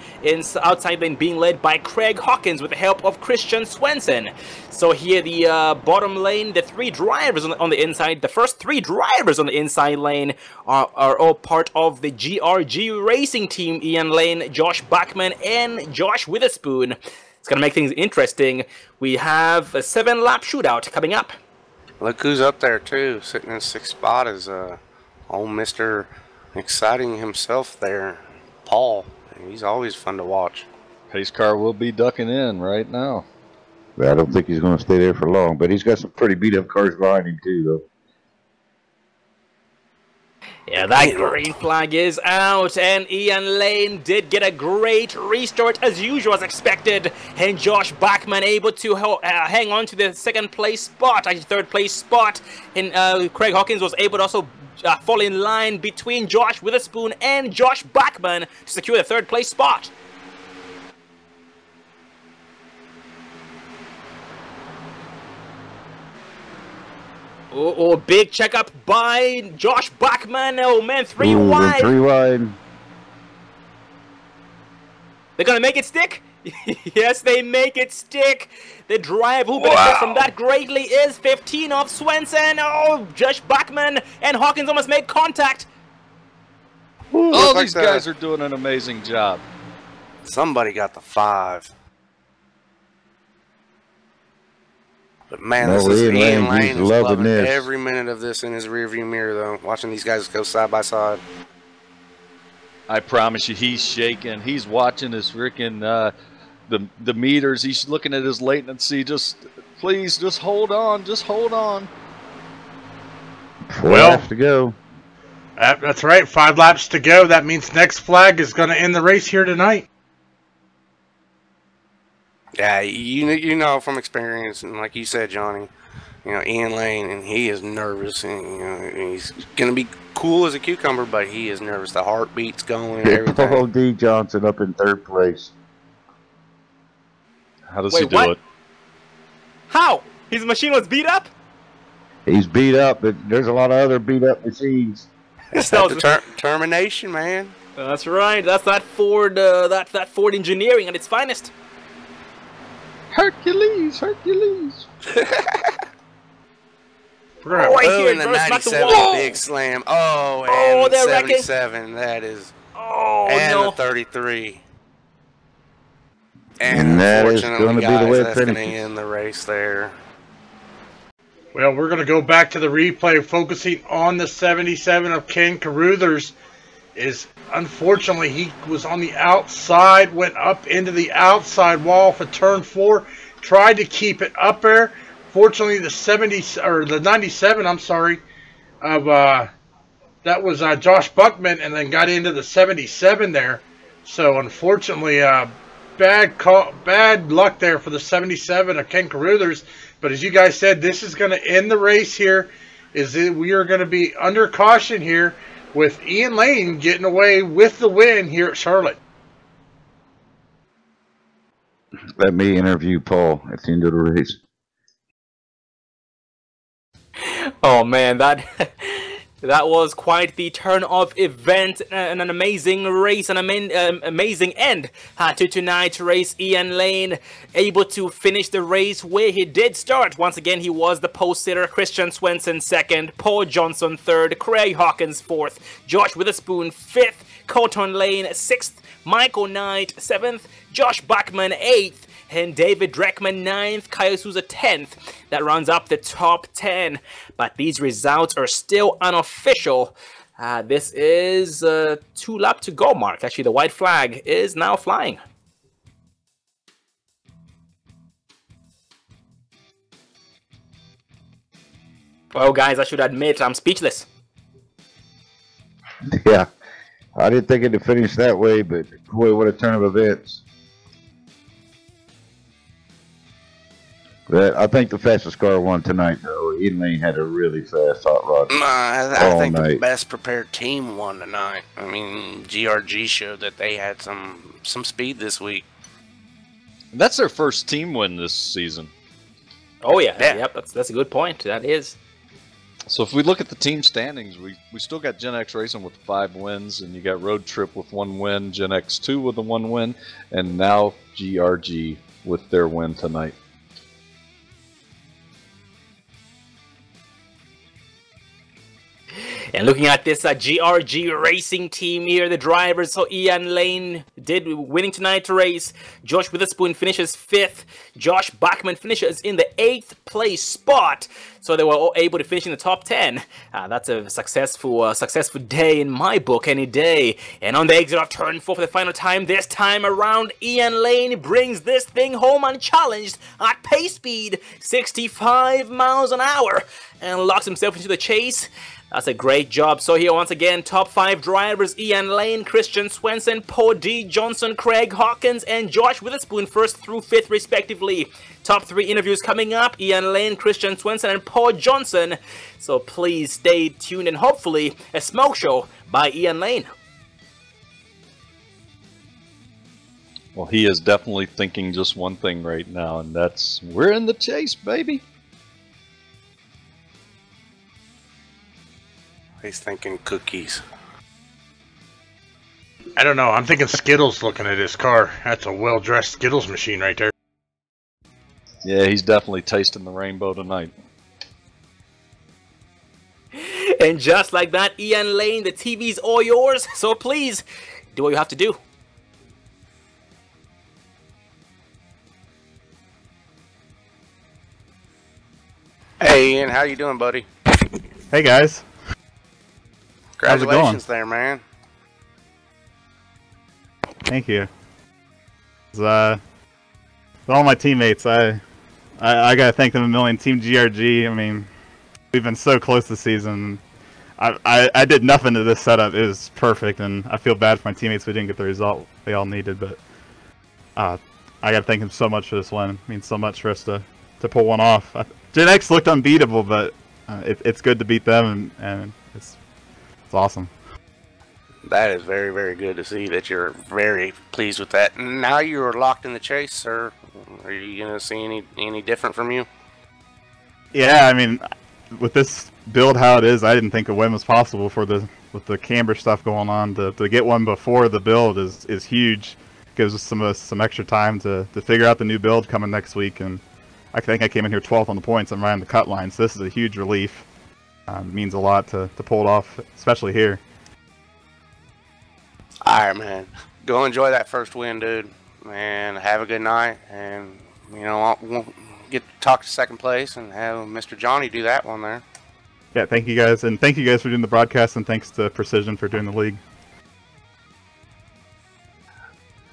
Outside lane being led by Craig Hawkins with the help of Christian Swenson. So here the bottom lane, the 3 drivers on the inside, the first 3 drivers on the inside lane are all part of the GRG racing team. Ian Lane, Josh Bachman, and Josh Witherspoon. It's going to make things interesting. We have a 7-lap shootout coming up. Look who's up there, too. Sitting in 6th spot is old Mr. Exciting himself there, Paul. He's always fun to watch. Pace car will be ducking in right now. Well, I don't think he's going to stay there for long, but he's got some pretty beat-up cars behind him, too, though. Yeah, that green flag is out, and Ian Lane did get a great restart as usual, as expected, and Josh Bachman able to hang on to the 2nd place spot, actually 3rd place spot, and Craig Hawkins was able to also fall in line between Josh Witherspoon and Josh Bachman to secure the 3rd place spot. Oh, big checkup by Josh Bachman. Oh man, 3 wide. 3 wide. They're gonna make it stick. Yes, they make it stick. The drive who benefits from that greatly is 15 of Swenson. Oh, Josh Bachman and Hawkins almost make contact. All these guys are doing an amazing job. Somebody got the 5. But man, No, this is Ian Ian Lane, Lane he's is loving loving this. every minute of this in his rearview mirror, though. Watching these guys go side by side. I promise you, he's shaking. He's watching his freaking the meters. He's looking at his latency. Just please, just hold on. Just hold on. 4 laps to go. That's right. 5 laps to go. That means next flag is going to end the race here tonight. Yeah, you know from experience, and like you said, Johnny, you know, Ian Lane, and he is nervous, and you know, he's gonna be cool as a cucumber, but he is nervous. The heartbeat's going and everything. Paul D. Johnson up in 3rd place. How does he do what? it? How? His machine was beat up? He's beat up, but there's a lot of other beat up machines. It's that determination, man. That's right. That's that Ford. That Ford engineering at its finest. Hercules, Hercules. Right here, and the first smack the 97 wall. big slam. Oh, and the they're wrecking. 77. That is. Oh and no. the 33. And that is unfortunately, going to be the guys, way it that's going to finishes. end the race there. Well, we're going to go back to the replay, focusing on the 77 of Ken Carruthers. Unfortunately, he was on the outside, went up into the outside wall for turn 4, tried to keep it up there. Fortunately, the 97, I'm sorry, of that was Josh Buckman, and then got into the 77 there. So unfortunately, bad luck there for the 77 of Ken Carruthers. But as you guys said, this is going to end the race here. We are going to be under caution here, with Ian Lane getting away with the win here at Charlotte. Let me interview Paul at the end of the race. Oh man, that was quite the turn of event and an amazing race, an amazing end to tonight's race. Ian Lane able to finish the race where he did start. Once again, he was the post sitter. Christian Swenson 2nd, Paul Johnson 3rd, Craig Hawkins 4th, Josh Witherspoon 5th, Colton Lane 6th, Michael Knight 7th, Josh Bachman 8th, and David Dreckman 9th, Kyle Souza 10th. That rounds up the top 10. But these results are still unofficial. This is 2 lap to go mark. Actually, the white flag is now flying. Well, guys, I should admit I'm speechless. Yeah, I didn't think it'd finish that way, but boy, what a turn of events. But I think the fastest car won tonight, though. Ian Lane had a really fast hot rod. I think the night. best prepared team won tonight. I mean, GRG showed that they had some speed this week. That's their first team win this season. Oh yeah, yep, that's a good point. That is. So if we look at the team standings, we still got Gen X Racing with 5 wins, and you got Road Trip with 1 win, Gen X 2 with a 1 win, and now GRG with their win tonight. And looking at this GRG racing team here, the drivers, so Ian Lane did winning tonight's race. Josh Witherspoon finishes 5th. Josh Bachman finishes in the 8th place spot. So they were all able to finish in the top 10. That's a successful day in my book, any day. And on the exit of turn 4 for the final time, this time around, Ian Lane brings this thing home unchallenged at pace speed, 65 miles an hour, and locks himself into the chase. That's a great job. So here once again, top 5 drivers: Ian Lane, Christian Swenson, Paul D. Johnson, Craig Hawkins, and Josh Witherspoon 1st through 5th respectively. Top 3 interviews coming up: Ian Lane, Christian Swenson, and Paul Johnson. So please stay tuned, and hopefully a smoke show by Ian Lane. Well, he is definitely thinking just one thing right now, and that's, we're in the chase, baby. He's thinking cookies. I don't know. I'm thinking Skittles looking at his car. That's a well-dressed Skittles machine right there. Yeah, he's definitely tasting the rainbow tonight. And just like that, Ian Lane, the TV's all yours. So please, do what you have to do. Hey Ian, how you doing, buddy? Hey guys. Congratulations there, man. Thank you. With all my teammates, I gotta thank them a million. Team GRG, I mean, we've been so close this season. I did nothing to this setup. It was perfect, and I feel bad for my teammates we didn't get the result they all needed, but I gotta thank them so much for this win. It means so much for us to pull one off. Gen X looked unbeatable, but it's good to beat them, and it's awesome. That is very, very good to see that you're very pleased with that. Now you're locked in the chase, sir. Are you going to see any different from you? Yeah, I mean, with this build how it is, I didn't think a win was possible with the camber stuff going on. To get one before the build is huge. Gives us some extra time to figure out the new build coming next week, and I think I came in here 12th on the points. I'm right on the cut line, so this is a huge relief. It means a lot to pull it off, especially here. Alright, man. Go enjoy that first win, dude. And have a good night. And, you know, we'll get to talk to second place and have Mr. Johnny do that one there. Yeah, thank you guys. And thank you guys for doing the broadcast, and thanks to Precision for doing the league.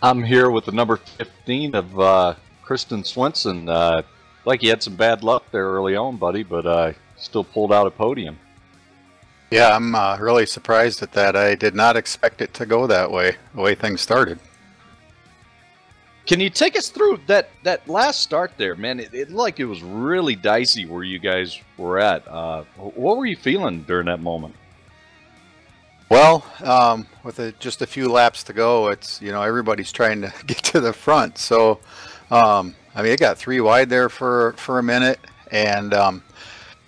I'm here with the number 15 of Kristen Swenson. Like you had some bad luck there early on, buddy, but still pulled out a podium. Yeah, I'm really surprised at that. I did not expect it to go that way, the way things started. Can you take us through that last start there, man? It looked like it was really dicey where you guys were at. What were you feeling during that moment? Well, with just a few laps to go, it's, you know, everybody's trying to get to the front. So, I mean, it got 3 wide there for a minute, and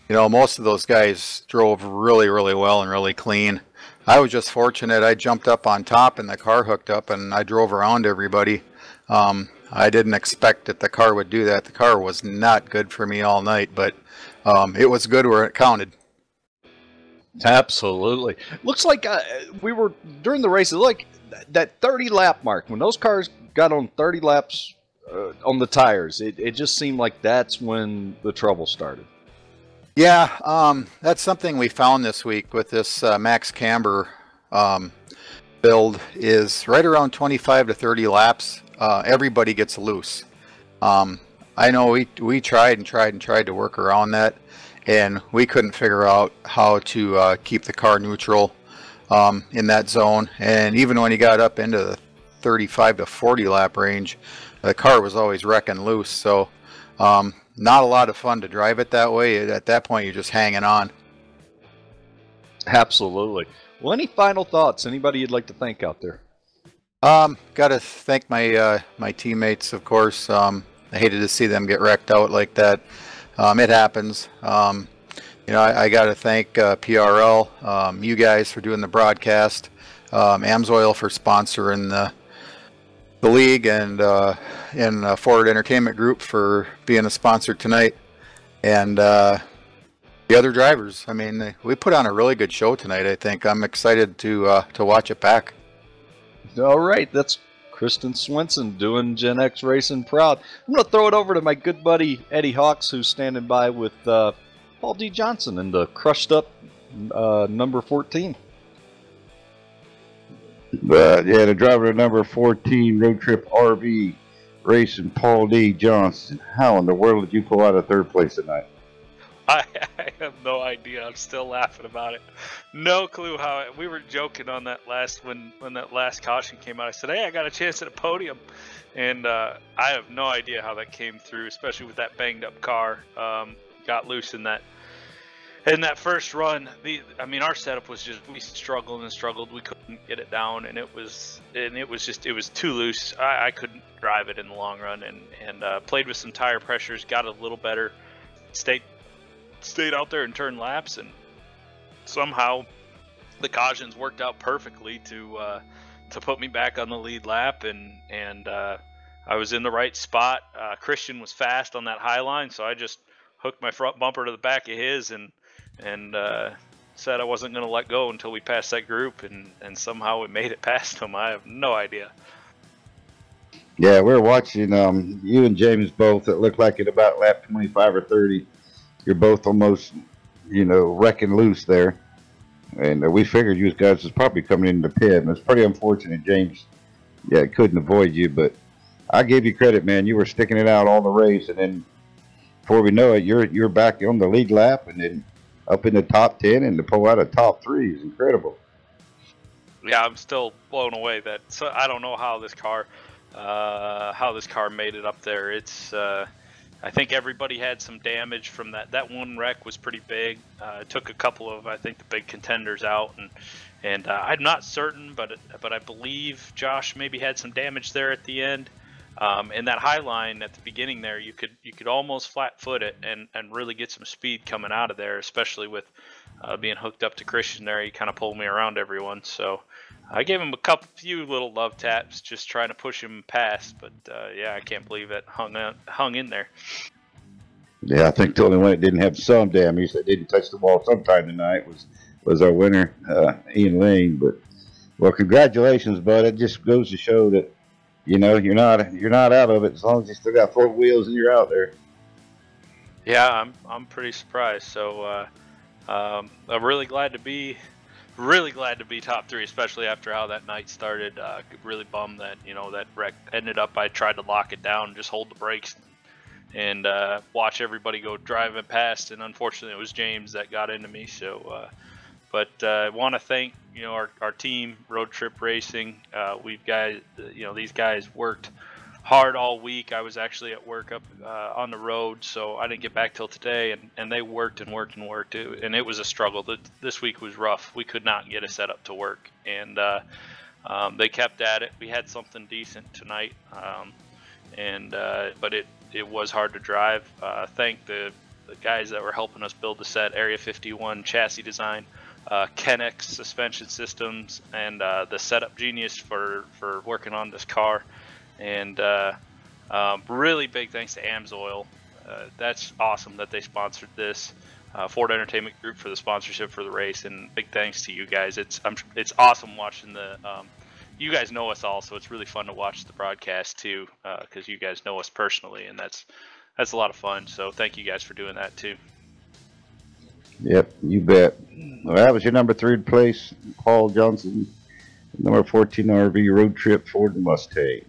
you know, most of those guys drove really, really well and really clean. I was just fortunate. I jumped up on top and the car hooked up, and I drove around everybody. I didn't expect that the car would do that. The car was not good for me all night, but it was good where it counted. Absolutely. Looks like we were, during the race, like that 30 lap mark, when those cars got on 30 laps on the tires, it just seemed like that's when the trouble started. Yeah, that's something we found this week with this max camber build, is right around 25 to 30 laps, everybody gets loose. I know we tried to work around that, and we couldn't figure out how to keep the car neutral in that zone. And even when he got up into the 35 to 40 lap range, the car was always wrecking loose. So not a lot of fun to drive it that way. At that point, you're just hanging on. Absolutely. Well, any final thoughts? Anybody you'd like to thank out there? Got to thank my my teammates, of course. I hated to see them get wrecked out like that. It happens. You know, I got to thank PRL, you guys for doing the broadcast, Amsoil for sponsoring the league, and Forward Entertainment Group for being a sponsor tonight, and the other drivers. I mean, we put on a really good show tonight. I think I'm excited to watch it back. All right, that's Kristen Swenson doing Gen X Racing proud. I'm going to throw it over to my good buddy Eddie Hawks, who's standing by with Paul D. Johnson in the crushed up number 14. Yeah, the driver of number 14 Road Trip RV Racing, Paul D. Johnson. How in the world did you pull out of third place tonight? I have no idea. I'm still laughing about it. No clue how we were joking on that last when that last caution came out. I said, "Hey, I got a chance at a podium," and I have no idea how that came through, especially with that banged up car. Got loose in that first run. I mean, our setup was just, we struggled and struggled. We couldn't get it down, and it was too loose. I couldn't drive it in the long run, and played with some tire pressures, got a little better, stayed out there and turned laps, and somehow the cautions worked out perfectly to put me back on the lead lap, and I was in the right spot. Christian was fast on that high line, so I just hooked my front bumper to the back of his and said I wasn't going to let go until we passed that group, and somehow we made it past them. I have no idea. Yeah, we were watching you and James both. It looked like at about lap 25 or 30, you're both almost, wrecking loose there. And we figured you guys was probably coming into the pit. And it's pretty unfortunate James, couldn't avoid you. But I give you credit, man. You were sticking it out all the race. And then before we know it, you're back on the lead lap and then up in the top 10. And to pull out a top 3 is incredible. Yeah, I'm still blown away that. So I don't know how this car made it up there. It's I think everybody had some damage from that one wreck was pretty big. It took a couple of, I think, the big contenders out, and I'm not certain, but I believe Josh maybe had some damage there at the end. And that high line at the beginning there, you could almost flat foot it and really get some speed coming out of there, especially with being hooked up to Christian there. He kind of pulled me around everyone, so I gave him a few little love taps, just trying to push him past. But yeah, I can't believe it hung in there. Yeah, I think the only one that didn't have some damage that didn't touch the wall sometime tonight was our winner, Ian Lane. But well, congratulations, bud. It just goes to show that you're not out of it as long as you still got 4 wheels and you're out there. Yeah, I'm pretty surprised. So I'm really glad to be top 3, especially after how that night started. Really bummed that that wreck ended up. I tried to lock it down, just hold the brakes, and watch everybody go driving past. And unfortunately, it was James that got into me. So, but I want to thank our team, Road Trip Racing. These guys worked hard all week. I was actually at work up on the road, so I didn't get back till today, and they worked and worked and worked, and it was a struggle. This week was rough. We could not get a setup to work, and they kept at it. We had something decent tonight, but it was hard to drive. Thank the guys that were helping us build the set, Area 51 chassis design, Kennex suspension systems, and the Setup Genius for working on this car. And really big thanks to AMSOIL. That's awesome that they sponsored this. Ford Entertainment Group for the sponsorship for the race, and big thanks to you guys. It's awesome watching the. You guys know us all, so it's really fun to watch the broadcast too, because you guys know us personally, and that's a lot of fun. So thank you guys for doing that too. Yep, you bet. Well, that was your number 3 place, Paul Johnson. Number 14 RV Road Trip Ford Mustang.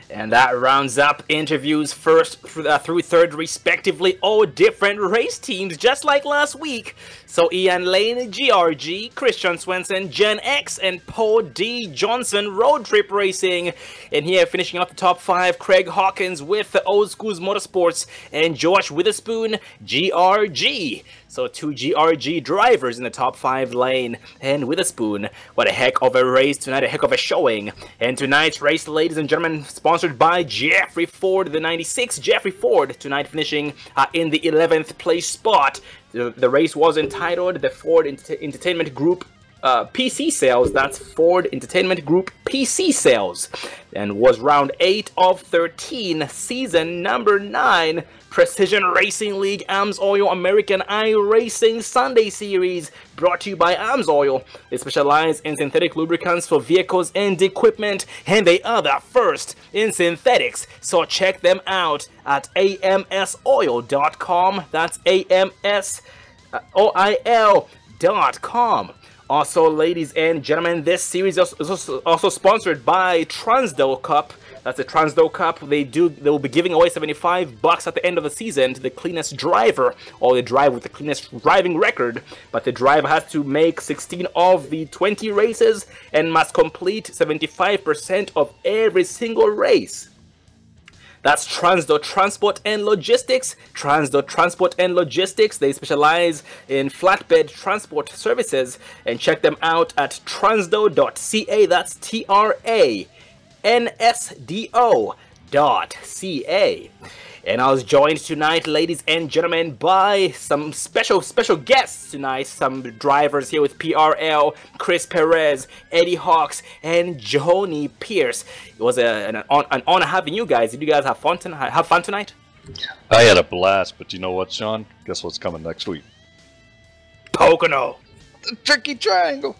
And that rounds up interviews first through third respectively, all different race teams just like last week. So Ian Lane, GRG, Christian Swenson, Gen X, and Paul D. Johnson, Road Trip Racing. And here finishing off the top 5, Craig Hawkins with the Old Schools Motorsports and Josh Witherspoon, GRG. So 2 GRG drivers in the top 5 lane. And Witherspoon, what a heck of a race tonight, a heck of a showing. And tonight's race, ladies and gentlemen, sponsored by Jeffrey Ford, the 96 Jeffrey Ford, tonight finishing in the 11th place spot. The race was entitled the Ford Entertainment Group PC Sales. That's Ford Entertainment Group PC Sales, and was round 8 of 13, season number 9, Precision Racing League AMSOIL American Iracing Sunday Series, brought to you by AMSOIL. They specialize in synthetic lubricants for vehicles and equipment, and they are the first in synthetics. So check them out at amsoil.com. That's AMSOIL.com. Also, ladies and gentlemen, this series is also sponsored by Transdo Cup. That's the Transdo Cup. They will be giving away $75 at the end of the season to the cleanest driver, or the driver with the cleanest driving record. But the driver has to make 16 of the 20 races and must complete 75% of every single race. That's Transdo Transport and Logistics. Transdo Transport and Logistics. They specialize in flatbed transport services, and check them out at transdo.ca. That's TRANSDO.ca. And I was joined tonight, ladies and gentlemen, by some special guests tonight. Some drivers here with PRL, Chris Perez, Eddie Hawks, and Johnny Pierce. It was an honor having you guys. Did you guys have fun tonight? I had a blast, but you know what, Sean? Guess what's coming next week? Pocono. The Tricky Triangle.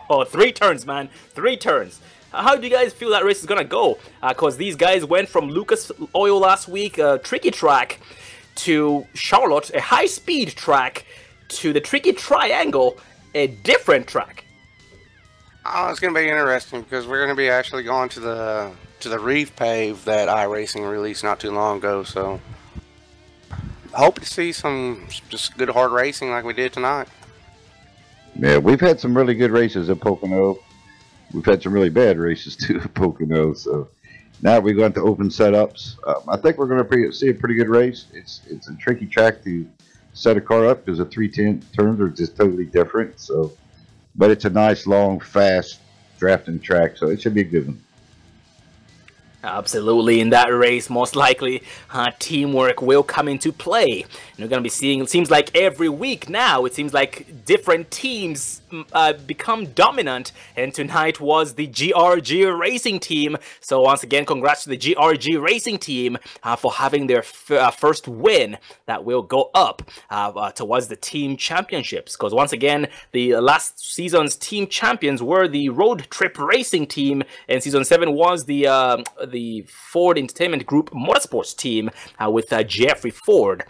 Oh, 3 turns, man. 3 turns. How do you guys feel that race is gonna go? Because these guys went from Lucas Oil last week, a tricky track, to Charlotte, a high-speed track, to the Tricky Triangle, a different track. Oh, it's gonna be interesting because we're gonna be actually going to the reef pave that iRacing released not too long ago. So, hope to see some just good hard racing like we did tonight. Yeah, we've had some really good races at Pocono. We've had some really bad races too at Pocono. So now we're going to open setups. I think we're going to see a pretty good race. It's a tricky track to set a car up because the 310 turns are just totally different. So, but it's a nice, long, fast drafting track. So it should be a good one. Absolutely, in that race, most likely, teamwork will come into play. And we're going to be seeing, it seems like every week now, it seems like different teams become dominant. And tonight was the GRG Racing team. So once again, congrats to the GRG Racing team for having their first win that will go up towards the team championships. Because once again, the last season's team champions were the Road Trip Racing team, and season 7 was the Ford Entertainment Group Motorsports team with Jeffrey Ford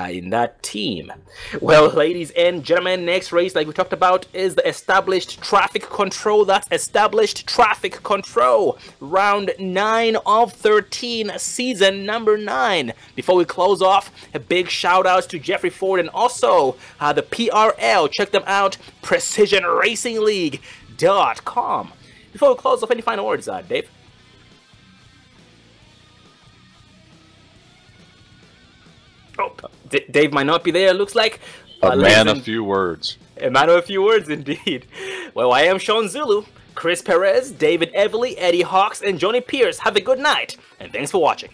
in that team. Well, ladies and gentlemen, next race, like we talked about, is the Established Traffic Control. That's Established Traffic Control, round 9 of 13, season number 9. Before we close off, a big shout out to Jeffrey Ford and also the PRL. Check them out, PrecisionRacingLeague.com. Before we close off, any final words, Dave? Oh, Dave might not be there, looks like. A man of few words. A man of a few words, indeed. Well, I am Sean Zulu, Chris Perez, David Everly, Eddie Hawks, and Johnny Pierce. Have a good night, and thanks for watching.